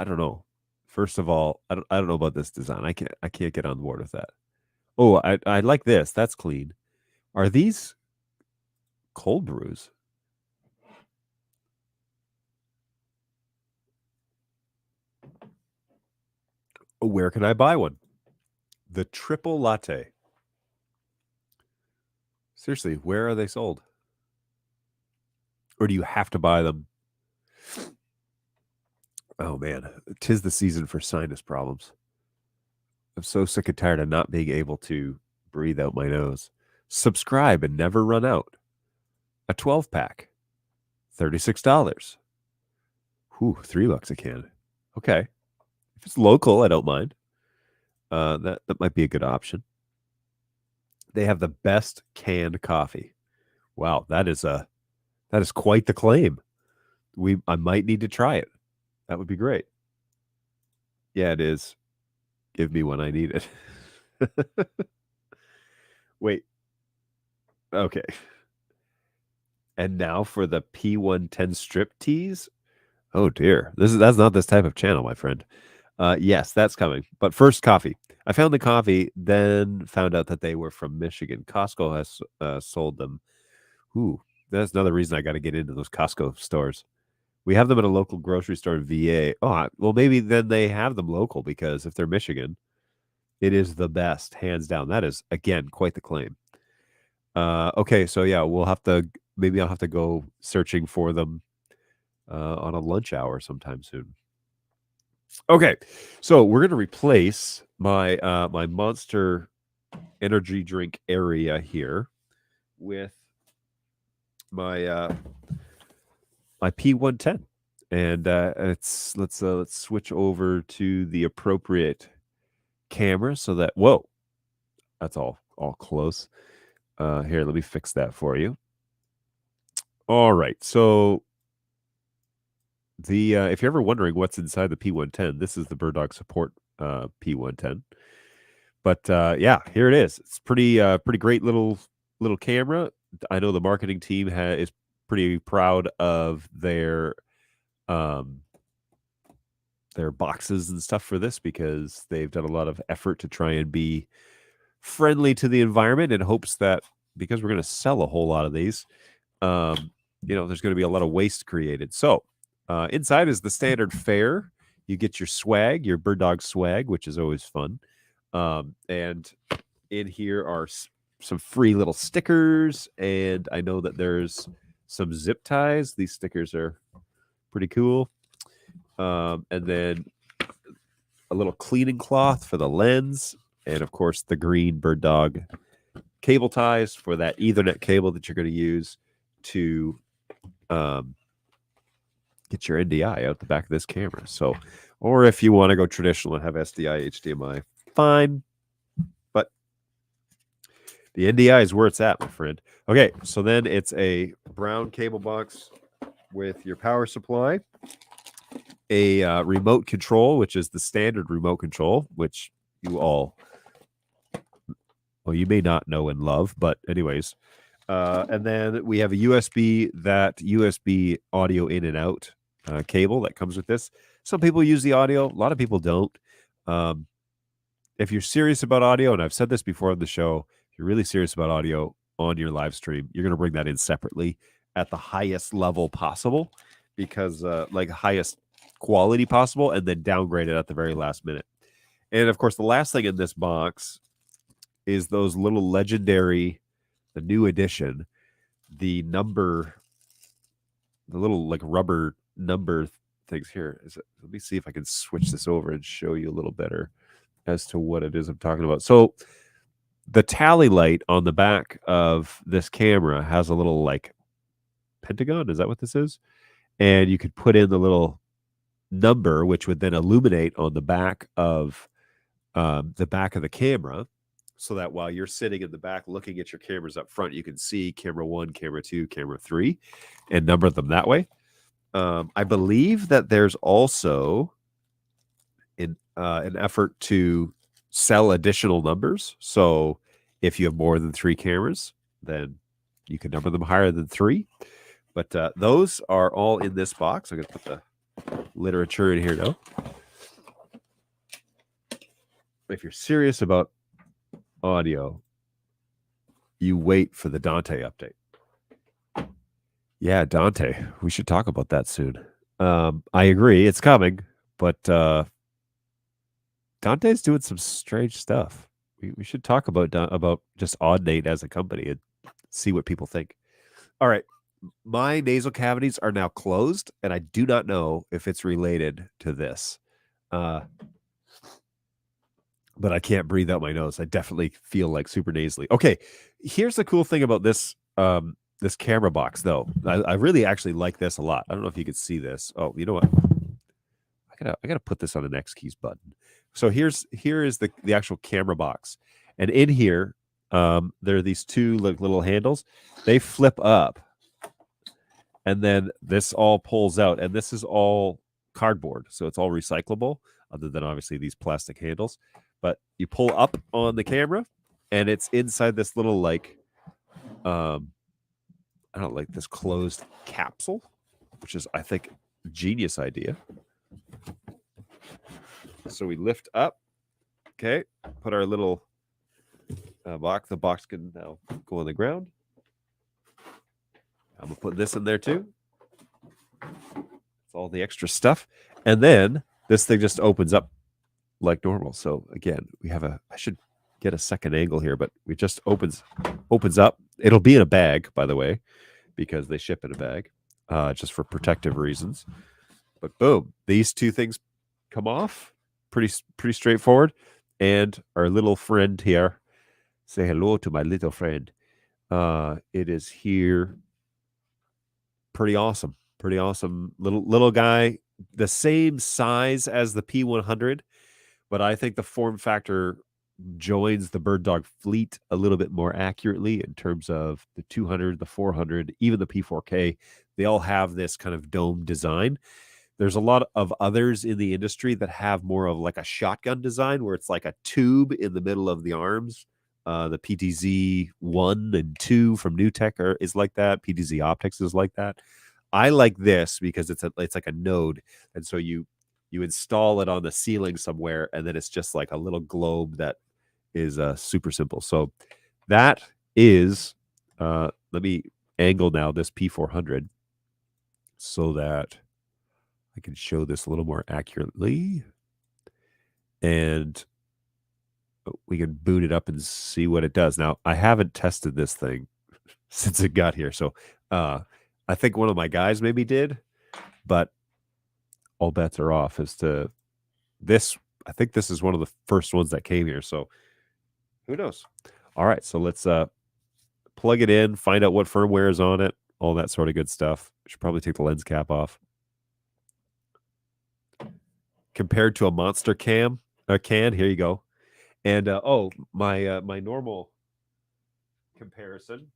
don't know. First of all, I don't know about this design. I can't get on board with that. Oh, I like this. That's clean. Are these cold brews? Where can I buy one? The triple latte. Seriously, where are they sold? Or do you have to buy them? Oh man, 'tis the season for sinus problems. I'm so sick and tired of not being able to breathe out my nose. Subscribe and never run out. A 12 pack, $36. Whew, $3 a can. Okay. If it's local, I don't mind. That might be a good option. They have the best canned coffee. Wow, that is quite the claim. I might need to try it. That would be great. Yeah, it is. Give me when I need it. Wait. Okay. And now for the P110 strip tease. Oh dear. That's not this type of channel, my friend. Yes, that's coming. But first, coffee. I found the coffee, then found out that they were from Michigan. Costco has sold them. Ooh, that's another reason I got to get into those Costco stores. We have them at a local grocery store in VA. Oh, well, maybe then they have them local because if they're Michigan, it is the best, hands down. That is, again, quite the claim. Okay, so yeah, maybe I'll have to go searching for them on a lunch hour sometime soon. Okay, so we're gonna replace my my Monster energy drink area here with my my P110, and let's switch over to the appropriate camera so that that's all close. Here, let me fix that for you. All right, so if you're ever wondering what's inside the P110, this is the BirdDog Support P110. But yeah, here it is. It's pretty great little camera. I know the marketing team is pretty proud of their boxes and stuff for this because they've done a lot of effort to try and be friendly to the environment in hopes that because we're going to sell a whole lot of these, there's going to be a lot of waste created. So inside is the standard fare. You get your swag, your BirdDog swag, which is always fun. And in here are some free little stickers. And I know that there's some zip ties. These stickers are pretty cool. And then a little cleaning cloth for the lens. And of course, the green BirdDog cable ties for that Ethernet cable that you're going to use to get your NDI out the back of this camera. So, or if you want to go traditional and have SDI, HDMI, fine. But the NDI is where it's at, my friend. Okay, so then it's a brown cable box with your power supply, a remote control, which is the standard remote control, which you may not know and love, but anyways. And then we have a USB audio in and out cable that comes with this. Some people use the audio. A lot of people don't. If you're serious about audio, and I've said this before on the show, if you're really serious about audio on your live stream, you're going to bring that in separately at the highest level possible because like highest quality possible and then downgrade it at the very last minute. And of course, the last thing in this box is those little legendary, the new edition, the little like rubber number things here. Let me see if I can switch this over and show you a little better as to what it is I'm talking about. So the tally light on the back of this camera has a little like pentagon. Is that what this is? And you could put in the little number, which would then illuminate on the back of the camera, so that while you're sitting in the back looking at your cameras up front, you can see camera 1, camera 2, camera 3, and number them that way. I believe that there's also an effort to sell additional numbers. So if you have more than 3 cameras, then you can number them higher than 3. But those are all in this box. I'm going to put the literature in here now. If you're serious about audio, you wait for the Dante update. Yeah, Dante. We should talk about that soon. I agree. It's coming, but Dante's doing some strange stuff. We should talk about just Audnate as a company. see what people think. All right. My nasal cavities are now closed, and I do not know if it's related to this. But I can't breathe out my nose. I definitely feel like super nasally. Okay, here's the cool thing about this this camera box, though. I really actually like this a lot. I don't know if you could see this. Oh, you know what? I gotta put this on an X keys button. So here is the actual camera box, and in here there are these two little handles. They flip up, and then this all pulls out, and this is all cardboard, so it's all recyclable, other than obviously these plastic handles. But you pull up on the camera, and it's inside this little like I don't like this closed capsule, which is I think a genius idea. So we lift up, okay, put our little box. The box can now go on the ground. I'm gonna put this in there too. It's all the extra stuff, and then this thing just opens up like normal. So again, we have I should get a second angle here, but it just opens up. It'll be in a bag, by the way, because they ship in a bag, just for protective reasons. But boom, these two things come off. Pretty straightforward. And our little friend here, say hello to my little friend. It is here. Pretty awesome. Pretty awesome. Little guy, the same size as the P100, but I think the form factor joins the BirdDog fleet a little bit more accurately in terms of the 200, the 400, even the P4K. They all have this kind of dome design. There's a lot of others in the industry that have more of like a shotgun design where it's like a tube in the middle of the arms. The PTZ 1 and 2 from NewTek is like that. PTZ Optics is like that. I like this because it's like a node, and so you install it on the ceiling somewhere, and then it's just like a little globe that is super simple. So that is let me angle now this P400 so that I can show this a little more accurately, and we can boot it up and see what it does. Now, I haven't tested this thing since it got here, so I think one of my guys maybe did, but all bets are off as to this. I think this is one of the first ones that came here, so who knows? All right, so let's plug it in, find out what firmware is on it, all that sort of good stuff. Should probably take the lens cap off. Compared to a Monster can, here you go. And my normal comparison,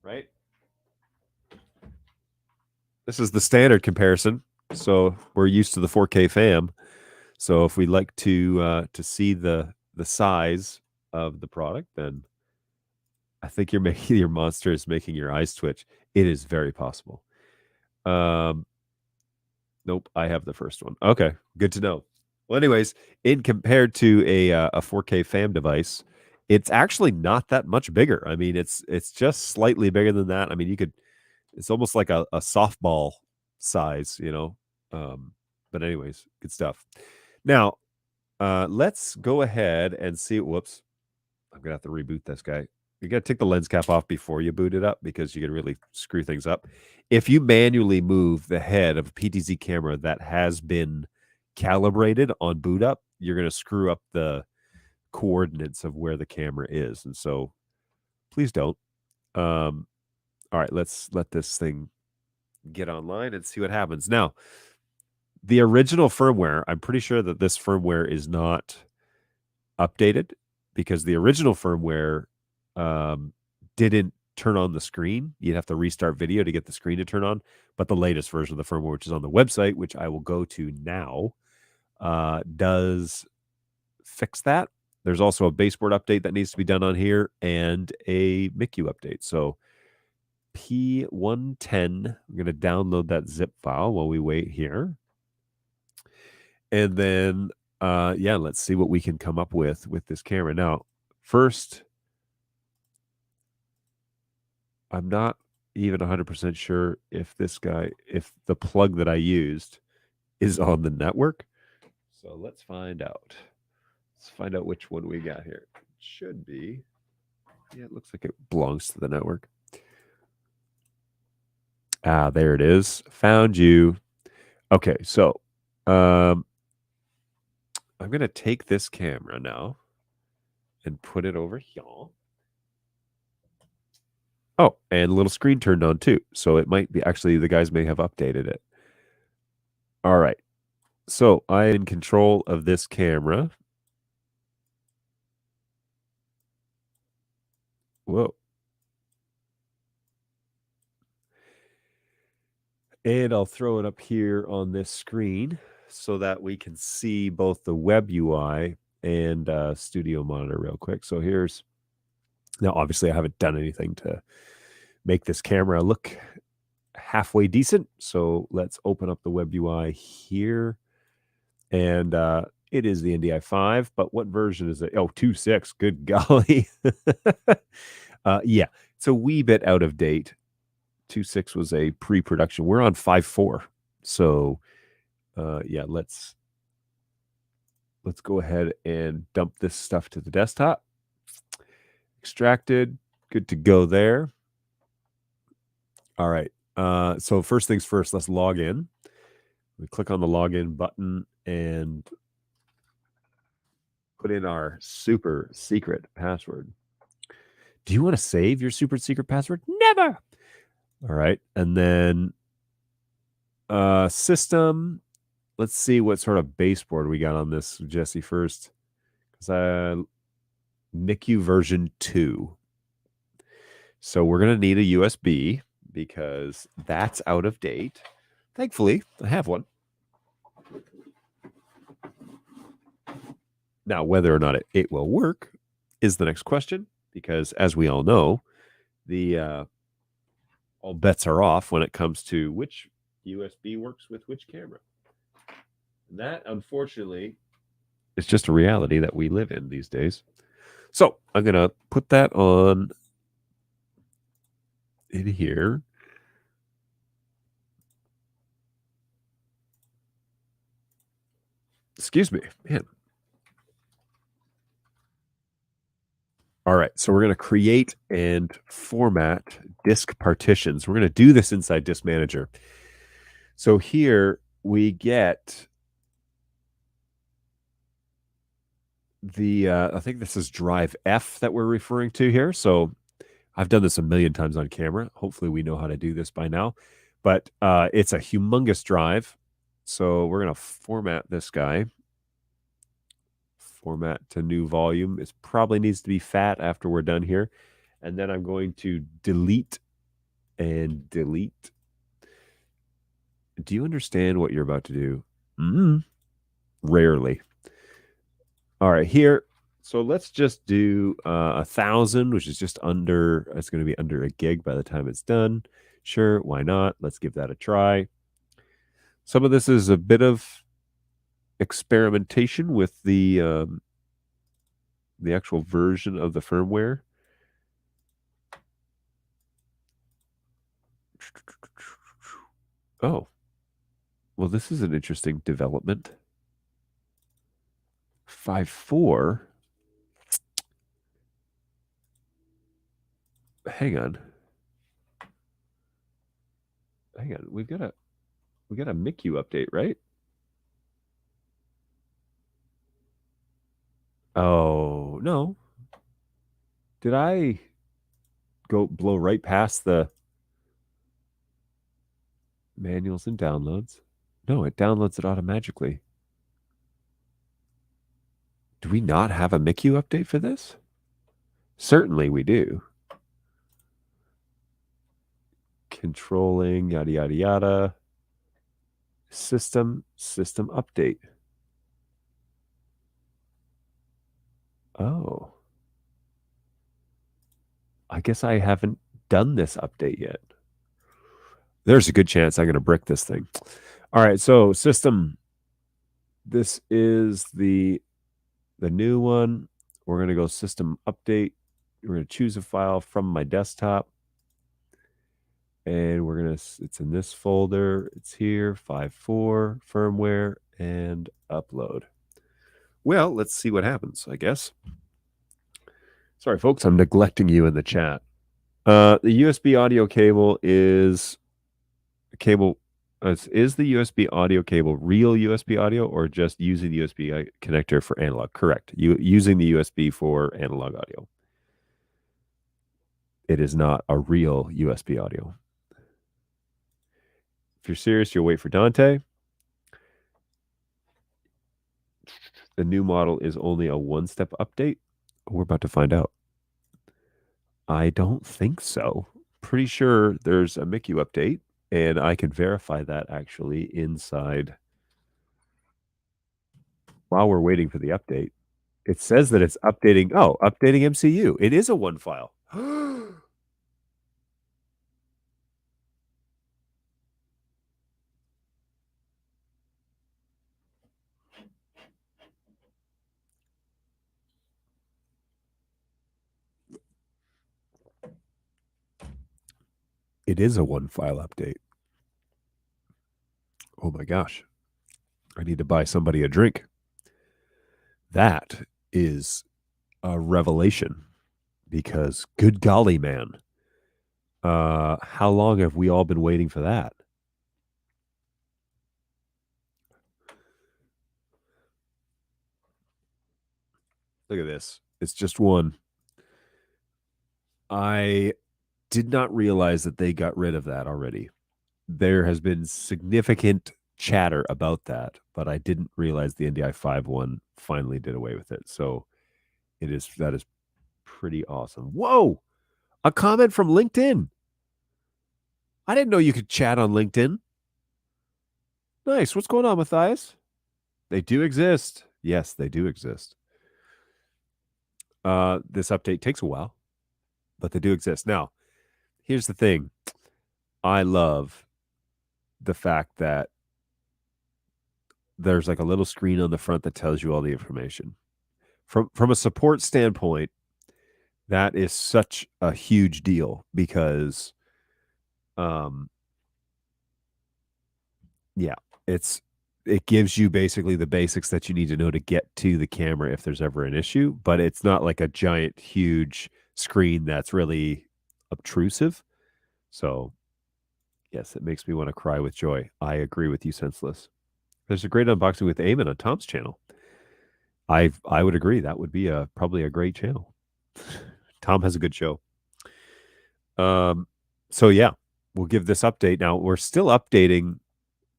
right? This is the standard comparison. So we're used to the 4K fam. So if we like to see the size of the product, then I think you're making your monster is making your eyes twitch. It is very possible. Nope, I have the first one. Okay, good to know. Well, anyways, in compared to a 4K fam device, it's actually not that much bigger. I mean, it's just slightly bigger than that. I mean, it's almost like a softball size, you know. But anyways, good stuff. Now, let's go ahead and see. Whoops, I'm gonna have to reboot this guy. You got to take the lens cap off before you boot it up because you can really screw things up. If you manually move the head of a PTZ camera that has been calibrated on boot up, you're going to screw up the coordinates of where the camera is. And so please don't. All right, let's let this thing get online and see what happens. Now, the original firmware, I'm pretty sure that this firmware is not updated because the original firmware didn't turn on the screen. You'd have to restart video to get the screen to turn on. But the latest version of the firmware, which is on the website, which I will go to now, does fix that. There's also a baseboard update that needs to be done on here and a MICU update. So P110, I'm going to download that zip file while we wait here. And then, yeah, let's see what we can come up with this camera. Now, first, I'm not even 100% sure if if the plug that I used is on the network. So let's find out. Let's find out which one we got here. It should be. Yeah, it looks like it belongs to the network. Ah, there it is. Found you. Okay, so I'm going to take this camera now and put it over here. Oh, and a little screen turned on too. So it might be actually the guys may have updated it. All right. So I am in control of this camera. Whoa. And I'll throw it up here on this screen so that we can see both the web UI and studio monitor real quick. So here's, now obviously I haven't done anything to make this camera look halfway decent. So let's open up the web UI here. And it is the NDI 5, but what version is it? Oh, 2.6. Good golly. Yeah, it's a wee bit out of date. 2.6 was a pre-production. We're on 5.4. So yeah, let's go ahead and dump this stuff to the desktop. Extracted. Good to go there. All right. So first things first, let's log in. We click on the login button and put in our super secret password. Do you want to save your super secret password? Never. All right. And then system. Let's see what sort of baseboard we got on this, Jesse, first. Because NICU version 2. So we're going to need a USB because that's out of date. Thankfully, I have one. Now, whether or not it will work is the next question, because as we all know, the all bets are off when it comes to which USB works with which camera. And that, unfortunately, is just a reality that we live in these days. So I'm going to put that on in here. Excuse me, man. All right, so we're going to create and format disk partitions. We're going to do this inside Disk Manager. So here we get the, I think this is drive F that we're referring to here. So I've done this a million times on camera. Hopefully we know how to do this by now. But it's a humongous drive. So we're going to format this guy. Format to new volume. It probably needs to be fat after we're done here. And then I'm going to delete and delete. Do you understand what you're about to do? Rarely. All right, here. So let's just do 1,000, which is just under, it's going to be under a gig by the time it's done. Sure, why not? Let's give that a try. Some of this is a bit of experimentation with the actual version of the firmware. Oh, well, this is an interesting development. 5.4. Hang on. We got a MICU update, right? Oh, no. Did I go blow right past the manuals and downloads? No, it downloads it automatically. Do we not have a MICU update for this? Certainly we do. Controlling, yada, yada, yada. System update. Oh. I guess I haven't done this update yet. There's a good chance I'm going to brick this thing. All right, so system. This is the new one. We're going to go system update. We're going to choose a file from my desktop. And we're going to, it's in this folder. It's here, 5.4, firmware, and upload. Well, let's see what happens, I guess. Sorry, folks, I'm neglecting you in the chat. The USB audio cable is cable. Is the USB audio cable real USB audio or just using the USB connector for analog? Correct. Using the USB for analog audio. It is not a real USB audio. If you're serious, you'll wait for Dante. The new model is only a one-step update. We're about to find out. I don't think so. Pretty sure there's a MICU update, and I can verify that actually inside. While we're waiting for the update, it says that it's updating. Oh, updating MCU. It is a one file. It is a one file update. Oh my gosh. I need to buy somebody a drink. That is a revelation because good golly, man. How long have we all been waiting for that? Look at this. It's just one. I did not realize that they got rid of that already. There has been significant chatter about that, but I didn't realize the NDI 5.1 finally did away with it. So that is pretty awesome. Whoa! A comment from LinkedIn. I didn't know you could chat on LinkedIn. Nice. What's going on, Matthias? They do exist. Yes, they do exist. This update takes a while, but they do exist. Now, here's the thing. I love the fact that there's like a little screen on the front that tells you all the information. From a support standpoint, that is such a huge deal because yeah, it gives you basically the basics that you need to know to get to the camera if there's ever an issue, but it's not like a giant huge screen that's really obtrusive. So yes, it makes me want to cry with joy. I agree with you, Senseless. There's a great unboxing with Eamon on Tom's channel. I would agree. That would be probably a great channel. Tom has a good show. So yeah, we'll give this update. Now we're still updating.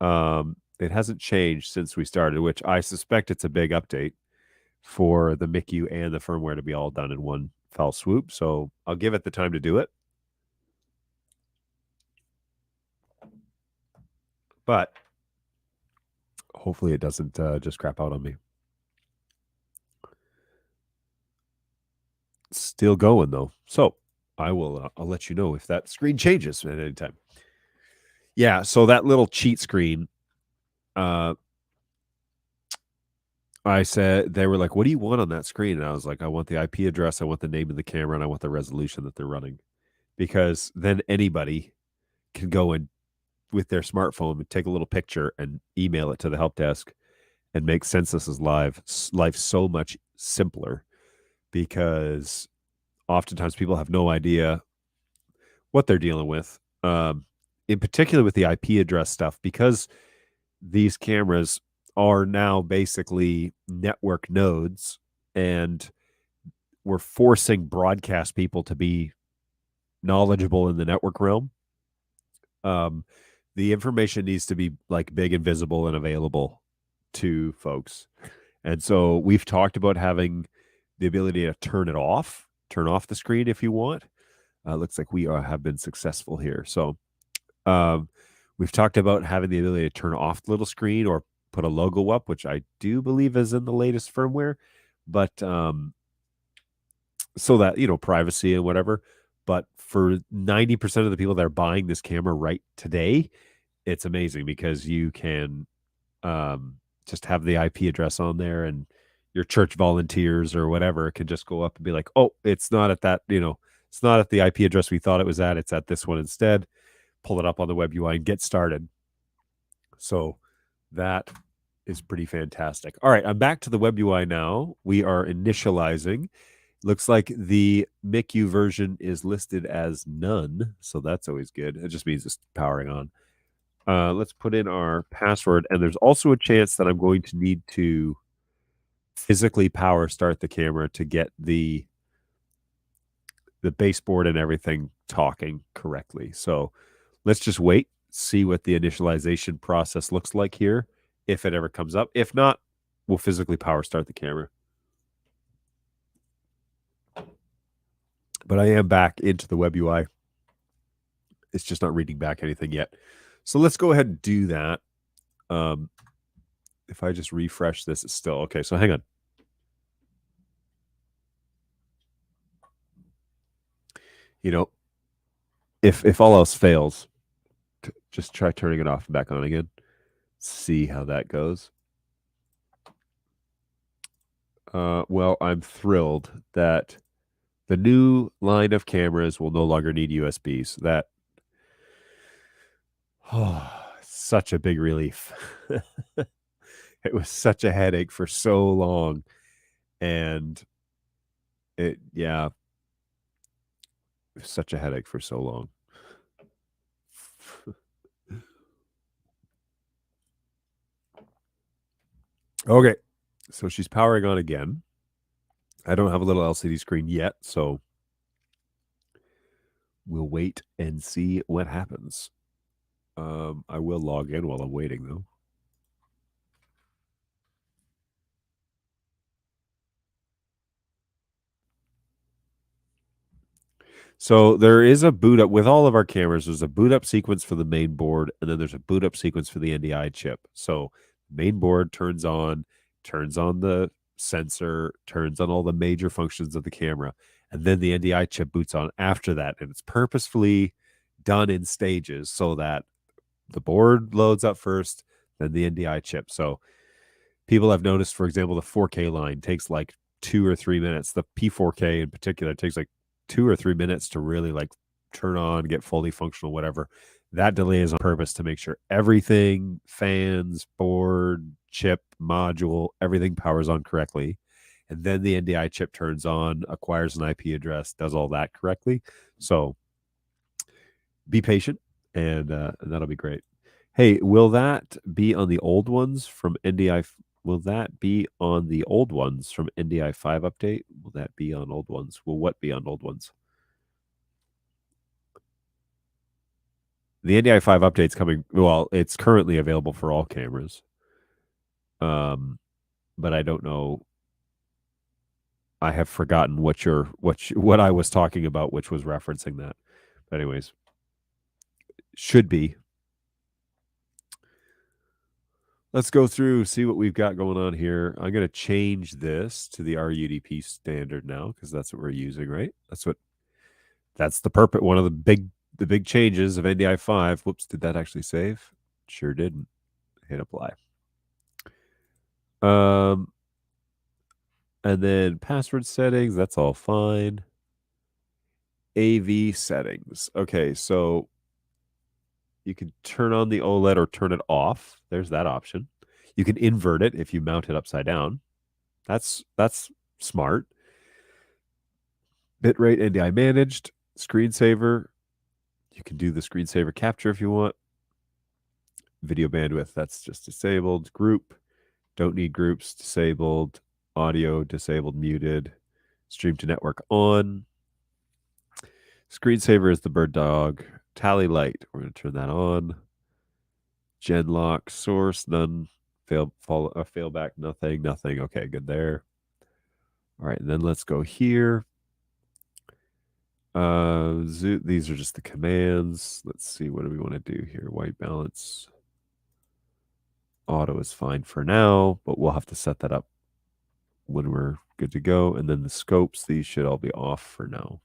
It hasn't changed since we started, which I suspect it's a big update for the MICU and the firmware to be all done in one fell swoop. So I'll give it the time to do it. But hopefully it doesn't just crap out on me. Still going though. So I'll let you know if that screen changes at any time. Yeah, so that little cheat screen, I said, they were like, what do you want on that screen? And I was like, I want the IP address, I want the name of the camera, and I want the resolution that they're running. Because then anybody can go in with their smartphone and take a little picture and email it to the help desk and make Census's life so much simpler, because oftentimes people have no idea what they're dealing with. In particular with the IP address stuff, because these cameras are now basically network nodes, and we're forcing broadcast people to be knowledgeable in the network realm. The information needs to be like big and visible and available to folks. And so we've talked about having the ability to turn off the screen if you want. Looks like we have been successful here. So we've talked about having the ability to turn off the little screen or put a logo up, which I do believe is in the latest firmware, but so that, privacy and whatever. But for 90% of the people that are buying this camera right today, it's amazing because you can just have the IP address on there, and your church volunteers or whatever can just go up and be like, oh, it's not at that, it's not at the IP address we thought it was at. It's at this one instead. Pull it up on the web UI and get started. So that is pretty fantastic. All right, I'm back to the web UI now. We are initializing, Looks like the MICU version is listed as none, so that's always good. It just means it's powering on. Let's put in our password, and there's also a chance that I'm going to need to physically power start the camera to get the baseboard and everything talking correctly. So let's just wait, see what the initialization process looks like here, if it ever comes up. If not, we'll physically power start the camera. But I am back into the web UI. It's just not reading back anything yet. So let's go ahead and do that. If I just refresh this, it's still okay. So hang on. You know, if all else fails, just try turning it off and back on again. See how that goes. Well, I'm thrilled that the new line of cameras will no longer need USBs. That, such a big relief. It was such a headache for so long. And it was such a headache for so long. Okay, so she's powering on again. I don't have a little LCD screen yet, so we'll wait and see what happens. I will log in while I'm waiting, though. So there is a boot up with all of our cameras. There's a boot up sequence for the main board, and then there's a boot up sequence for the NDI chip. So main board turns on the sensor, turns on all the major functions of the camera, and then the NDI chip boots on after that. And it's purposefully done in stages so that the board loads up first, then the NDI chip. So people have noticed, for example, the 4K line takes like 2 or 3 minutes. The P4K in particular takes like 2 or 3 minutes to really like turn on, get fully functional, whatever. That delay is on purpose to make sure everything, fans, board, chip, module, everything powers on correctly. And then the NDI chip turns on, acquires an IP address, does all that correctly. So be patient, and that'll be great. Hey, will that be on the old ones from NDI? Will that be on the old ones from NDI 5 update? Will that be on old ones? Will what be on old ones? The NDI 5 update's coming. Well, it's currently available for all cameras. But I don't know. I have forgotten what I was talking about, which was referencing that. But anyways, should be. Let's go through, see what we've got going on here. I'm going to change this to the RUDP standard now because that's what we're using, right? That's the purpose. One of the big changes of NDI 5. Whoops, did that actually save? Sure didn't. Hit apply. And then password settings, that's all fine. AV settings. Okay, so you can turn on the OLED or turn it off. There's that option. You can invert it if you mount it upside down. That's smart. Bitrate NDI managed. Screensaver. You can do the screensaver capture if you want. Video bandwidth, that's just disabled. Group, don't need groups, disabled. Audio, disabled, muted. Stream to network on. Screensaver is the bird dog. Tally light, we're going to turn that on. Gen lock, source, none. Failback, nothing. Okay, good there. All right, and then let's go here. These are just the commands. Let's see, what do we want to do here? White balance. Auto is fine for now, but we'll have to set that up when we're good to go. And then the scopes, these should all be off for now.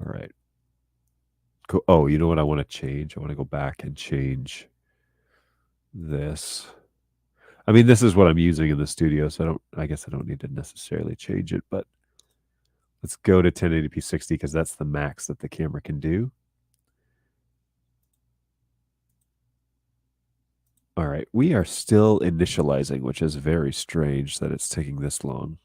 All right. Cool. Oh, you know what I want to change? I want to go back and change this. I mean, this is what I'm using in the studio, so I guess I don't need to necessarily change it, but let's go to 1080p 60 because that's the max that the camera can do. All right, we are still initializing, which is very strange that it's taking this long.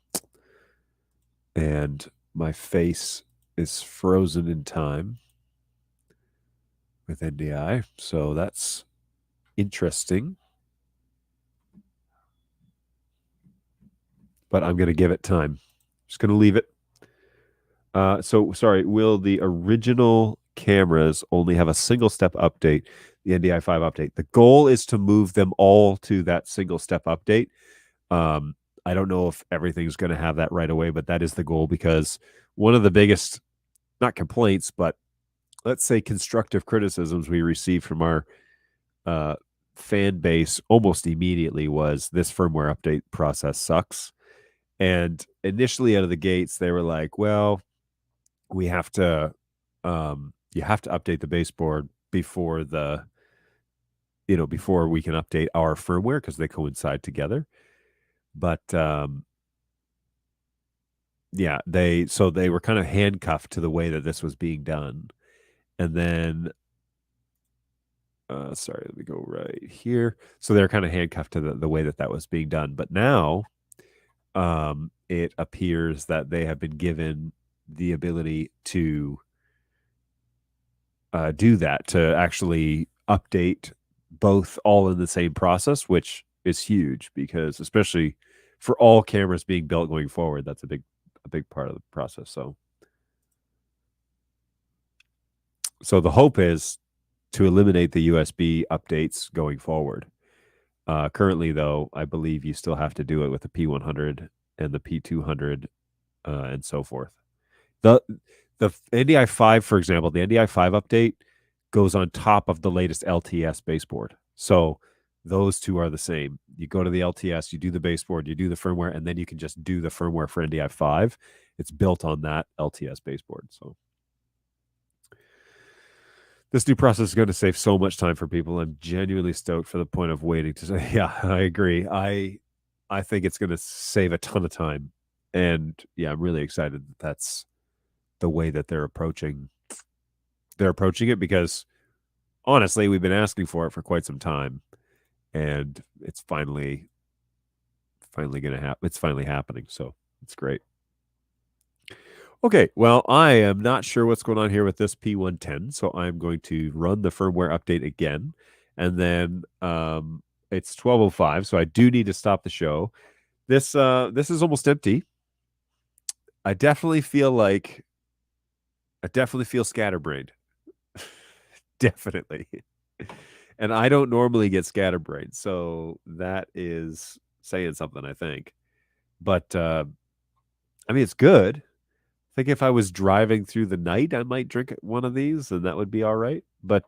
and my face is frozen in time with NDI. So that's interesting. But I'm going to give it time. Just going to leave it. So sorry, will the original cameras only have a single step update, the NDI5 update? The goal is to move them all to that single step update. I don't know if everything's going to have that right away, but that is the goal, because one of the biggest, not complaints, but let's say constructive criticisms we received from our fan base almost immediately was this firmware update process sucks. And initially out of the gates, they were like, well, we have to, you have to update the baseboard before before we can update our firmware, because they coincide together. But yeah, they were kind of handcuffed to the way that this was being done. And then sorry, let me go right here. So they're kind of handcuffed to the way that was being done. But now it appears that they have been given the ability to do that, to actually update both all in the same process, which is huge, because especially for all cameras being built going forward, that's a big part of the process. So the hope is to eliminate the USB updates going forward. Currently, though, I believe you still have to do it with the P100 and the P200 and so forth. The NDI5, for example, the NDI5 update goes on top of the latest LTS baseboard. So those two are the same. You go to the LTS, you do the baseboard, you do the firmware, and then you can just do the firmware for NDI5. It's built on that LTS baseboard. So this new process is going to save so much time for people. I'm genuinely stoked, for the point of waiting to say, yeah, I agree. I think it's going to save a ton of time. And yeah, I'm really excited that that's the way that they're approaching it, because honestly, we've been asking for it for quite some time, and it's finally going to happen. It's finally happening. So it's great. Okay, well, I am not sure what's going on here with this P110, so I'm going to run the firmware update again, and then it's 12:05, so I do need to stop the show. This is almost empty. I definitely feel scatterbrained. Definitely. And I don't normally get scatterbrained, so that is saying something, I think. But I mean, it's good. I think if I was driving through the night, I might drink one of these, and that would be all right. But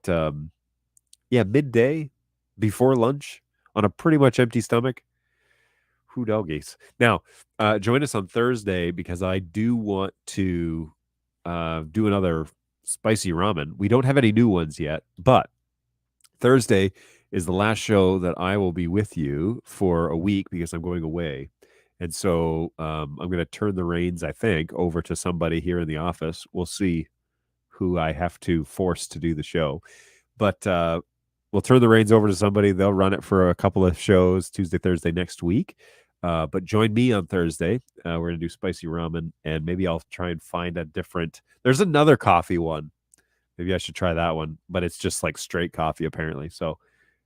yeah, midday, before lunch, on a pretty much empty stomach, who doggies. Now, join us on Thursday, because I do want to do another spicy ramen. We don't have any new ones yet, but Thursday is the last show that I will be with you for a week, because I'm going away. And so I'm going to turn the reins, I think, over to somebody here in the office. We'll see who I have to force to do the show. But we'll turn the reins over to somebody. They'll run it for a couple of shows, Tuesday, Thursday next week. But join me on Thursday. We're going to do spicy ramen, and maybe I'll try and find a different... There's another coffee one. Maybe I should try that one, but it's just like straight coffee, apparently. So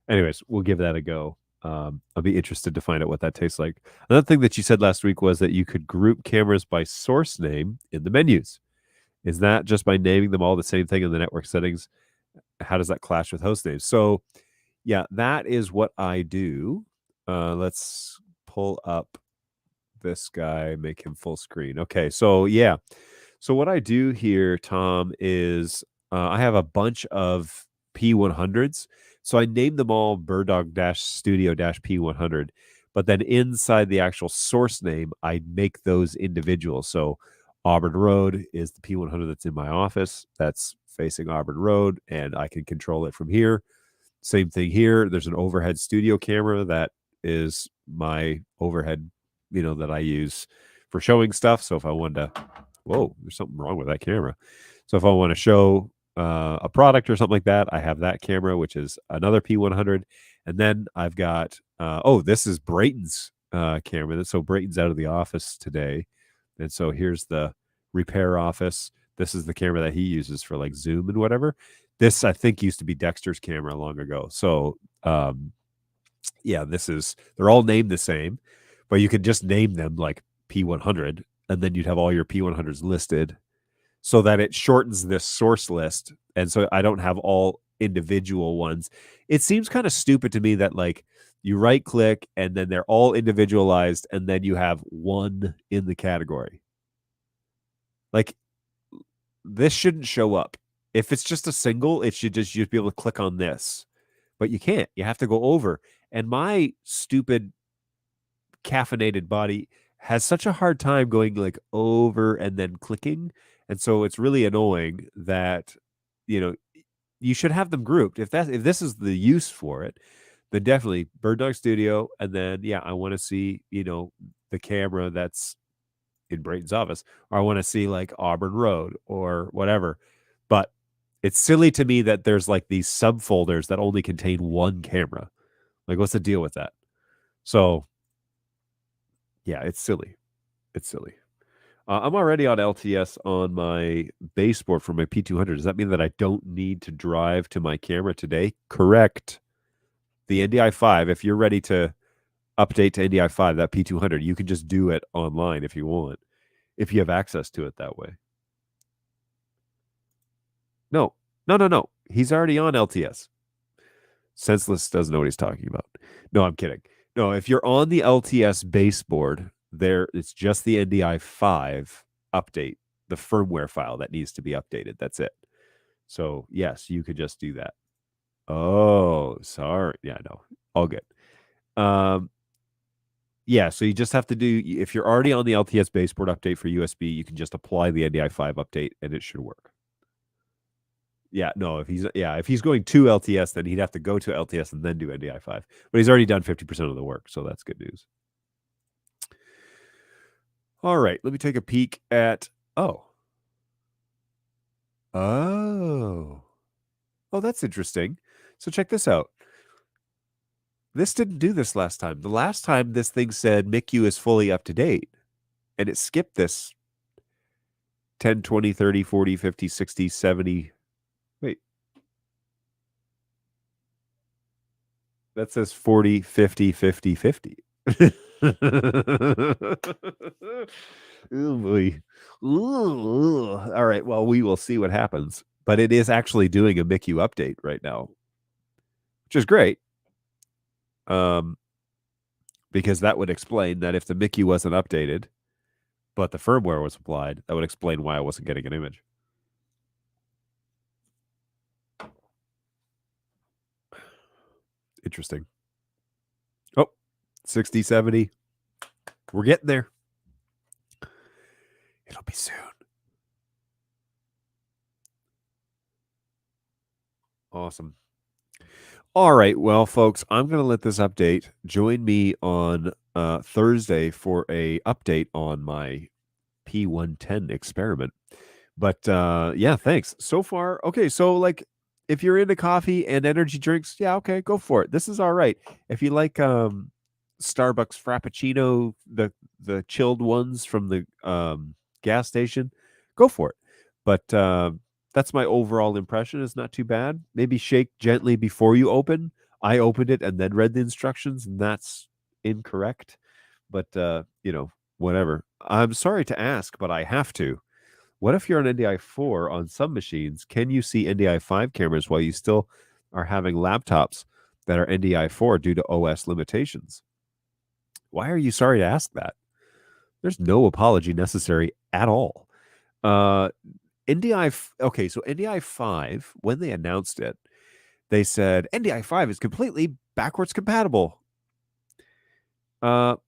anyways, we'll give that a go. I'll be interested to find out what that tastes like. Another thing that you said last week was that you could group cameras by source name in the menus. Is that just by naming them all the same thing in the network settings? How does that clash with host names? So yeah, that is what I do. Let's pull up this guy, make him full screen. Okay, so yeah. So what I do here, Tom, is I have a bunch of P100s. So I named them all BirdDog-Studio-P100. But then inside the actual source name, I make those individual. So Auburn Road is the P100 that's in my office. That's facing Auburn Road, and I can control it from here. Same thing here. There's an overhead studio camera that is my overhead, that I use for showing stuff. So if I wanted to... Whoa, there's something wrong with that camera. So if I want to show a product or something like that, I have that camera, which is another P100. And then I've got, this is Brayton's camera. So Brayton's out of the office today. And so here's the repair office. This is the camera that he uses for like Zoom and whatever. This I think used to be Dexter's camera long ago. So yeah, they're all named the same, but you could just name them like P100, and then you'd have all your P100s listed so that it shortens this source list. And so I don't have all individual ones. It seems kind of stupid to me that like you right click and then they're all individualized and then you have one in the category. Like this shouldn't show up. If it's just a single, it should just you'd be able to click on this. But you can't. You have to go over. And my stupid caffeinated body has such a hard time going like over and then clicking. And so it's really annoying that, you should have them grouped. If this is the use for it, then definitely BirdDog Studio. And then, yeah, I want to see, the camera that's in Brayton's office, or I want to see like Auburn Road or whatever. But it's silly to me that there's like these subfolders that only contain one camera. Like, what's the deal with that? So, yeah, it's silly. It's silly. I'm already on LTS on my baseboard for my P200. Does that mean that I don't need to drive to my camera today? Correct. The NDI 5, if you're ready to update to NDI 5, that P200, you can just do it online if you want, if you have access to it that way. No. He's already on LTS. Senseless doesn't know what he's talking about. No, I'm kidding. No, if you're on the LTS baseboard, it's just the NDI 5 update, the firmware file that needs to be updated. That's it. So, yes, you could just do that. Oh, sorry. Yeah, no. All good. Yeah, so you just have to do, if you're already on the LTS baseboard update for USB, you can just apply the NDI 5 update and it should work. Yeah, no, if he's going to LTS, then he'd have to go to LTS and then do NDI 5. But he's already done 50% of the work, so that's good news. All right, let me take a peek at oh, that's interesting. So check this out. This didn't do this last time. The last time this thing said MICU is fully up to date, and it skipped this 10, 20, 30, 40, 50, 60, 70. Wait. That says 40, 50, 50, 50. Oh boy. Ooh. All right. Well, we will see what happens. But it is actually doing a MICU update right now, which is great. Because that would explain that if the MICU wasn't updated, but the firmware was applied, that would explain why I wasn't getting an image. Interesting. Oh, 60, 70. We're getting there. It'll be soon. Awesome. All right. Well, folks, I'm going to let this update. Join me on Thursday for a update on my P110 experiment. But yeah, thanks. So far, okay. So like, if you're into coffee and energy drinks, yeah, okay, go for it. This is all right. If you like Starbucks Frappuccino, the chilled ones from the gas station, go for it. But that's my overall impression. It's not too bad. Maybe shake gently before you open. I opened it and then read the instructions, and that's incorrect. But whatever. I'm sorry to ask, but I have to. What if you're on NDI 4 on some machines? Can you see NDI 5 cameras while you still are having laptops that are NDI 4 due to OS limitations? Why are you sorry to ask that? There's no apology necessary at all. Okay, so NDI 5, when they announced it, they said NDI 5 is completely backwards compatible. But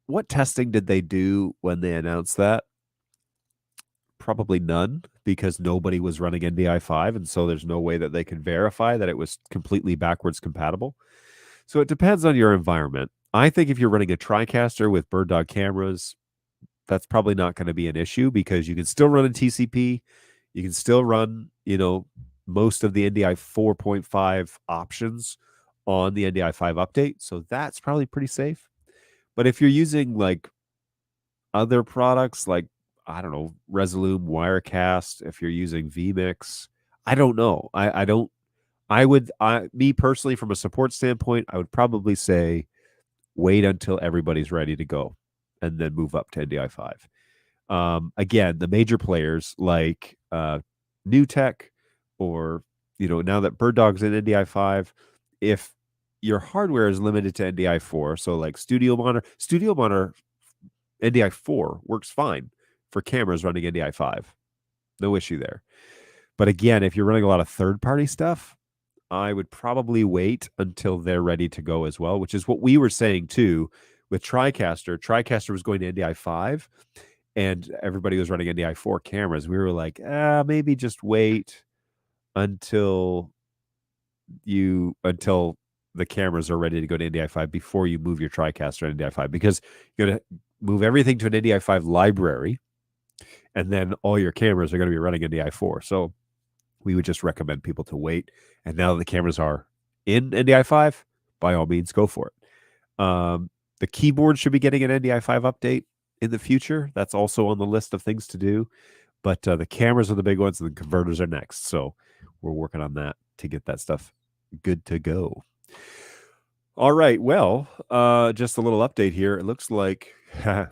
what testing did they do when they announced that? Probably none, because nobody was running NDI 5, and so there's no way that they could verify that it was completely backwards compatible. So it depends on your environment. I think if you're running a TriCaster with BirdDog cameras, that's probably not going to be an issue because you can still run a TCP. You can still run, most of the NDI 4.5 options on the NDI 5 update. So that's probably pretty safe. But if you're using like other products like, I don't know, Resolume, Wirecast, if you're using vMix. I don't know. I don't. Me personally, from a support standpoint, I would probably say wait until everybody's ready to go, and then move up to NDI5. Again, the major players like New Tech, or now that BirdDog's in NDI5, if your hardware is limited to NDI4, so like Studio Monitor NDI4 works fine for cameras running NDI5. No issue there. But again, if you're running a lot of third-party stuff, I would probably wait until they're ready to go as well, which is what we were saying too with TriCaster. TriCaster was going to NDI5 and everybody was running NDI4 cameras. We were like, maybe just wait until the cameras are ready to go to NDI5 before you move your TriCaster to NDI5, because you're going to move everything to an NDI5 library, and then all your cameras are going to be running NDI4. So we would just recommend people to wait. And now that the cameras are in NDI5, by all means, go for it. The keyboard should be getting an NDI5 update in the future. That's also on the list of things to do. But the cameras are the big ones, and the converters are next. So we're working on that to get that stuff good to go. All right. Well, just a little update here. It looks like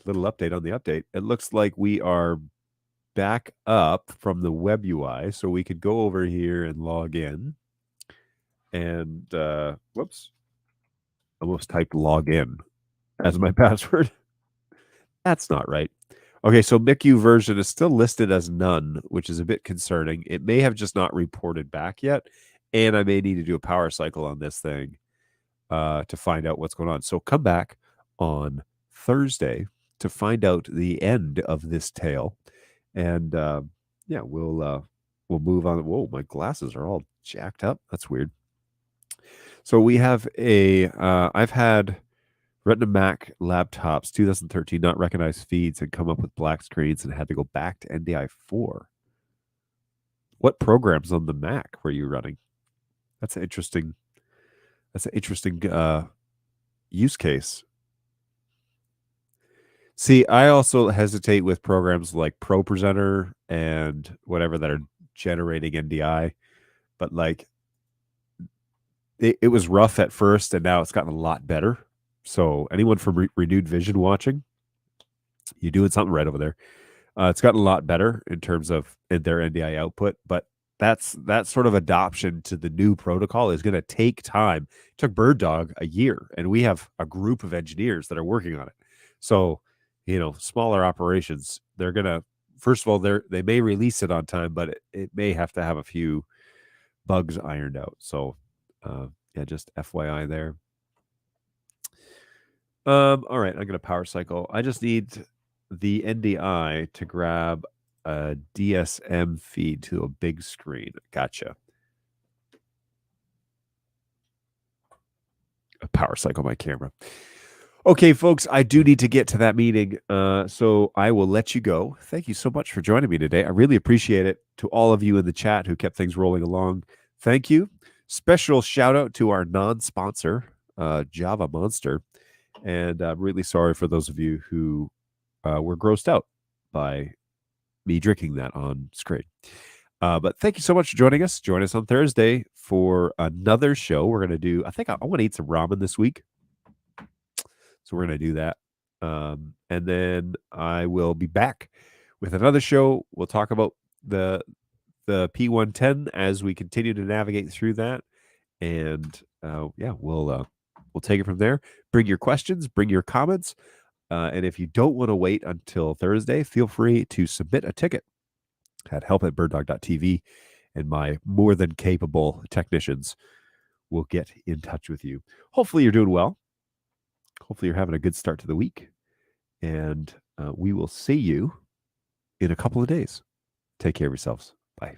little update on the update. It looks like we are back up from the web UI, so we could go over here and log in. And whoops, almost typed login as my password. That's not right. Okay, so MICU version is still listed as none, which is a bit concerning. It may have just not reported back yet, and I may need to do a power cycle on this thing to find out what's going on. So come back on Thursday to find out the end of this tale. And yeah, we'll move on. Whoa, my glasses are all jacked up. That's weird. So we have I've had Retina Mac laptops 2013 not recognize feeds and come up with black screens and had to go back to NDI4. What programs on the Mac were you running? That's an interesting use case. See, I also hesitate with programs like ProPresenter and whatever that are generating NDI, but like it was rough at first, and now it's gotten a lot better. So anyone from Renewed Vision watching, you're doing something right over there. It's gotten a lot better in terms of their NDI output, but that sort of adoption to the new protocol is going to take time. It took BirdDog a year, and we have a group of engineers that are working on it. So, smaller operations, they're going to, first of all, they may release it on time, but it may have to have a few bugs ironed out. So, yeah, just FYI there. All right, I'm going to power cycle. I just need the NDI to grab a DSM feed to a big screen. Gotcha. A power cycle my camera. Okay, folks, I do need to get to that meeting, so I will let you go. Thank you so much for joining me today. I really appreciate it. To all of you in the chat who kept things rolling along, thank you. Special shout out to our non-sponsor, Java Monster. And I'm really sorry for those of you who were grossed out by me drinking that on screen. But thank you so much for joining us. Join us on Thursday for another show. We're going to do, I think I want to eat some ramen this week. So we're going to do that. And then I will be back with another show. We'll talk about the P110 as we continue to navigate through that. And yeah, we'll take it from there. Bring your questions, bring your comments. And if you don't want to wait until Thursday, feel free to submit a ticket at help@birddog.tv, and my more than capable technicians will get in touch with you. Hopefully you're doing well. Hopefully you're having a good start to the week. And we will see you in a couple of days. Take care of yourselves. Bye.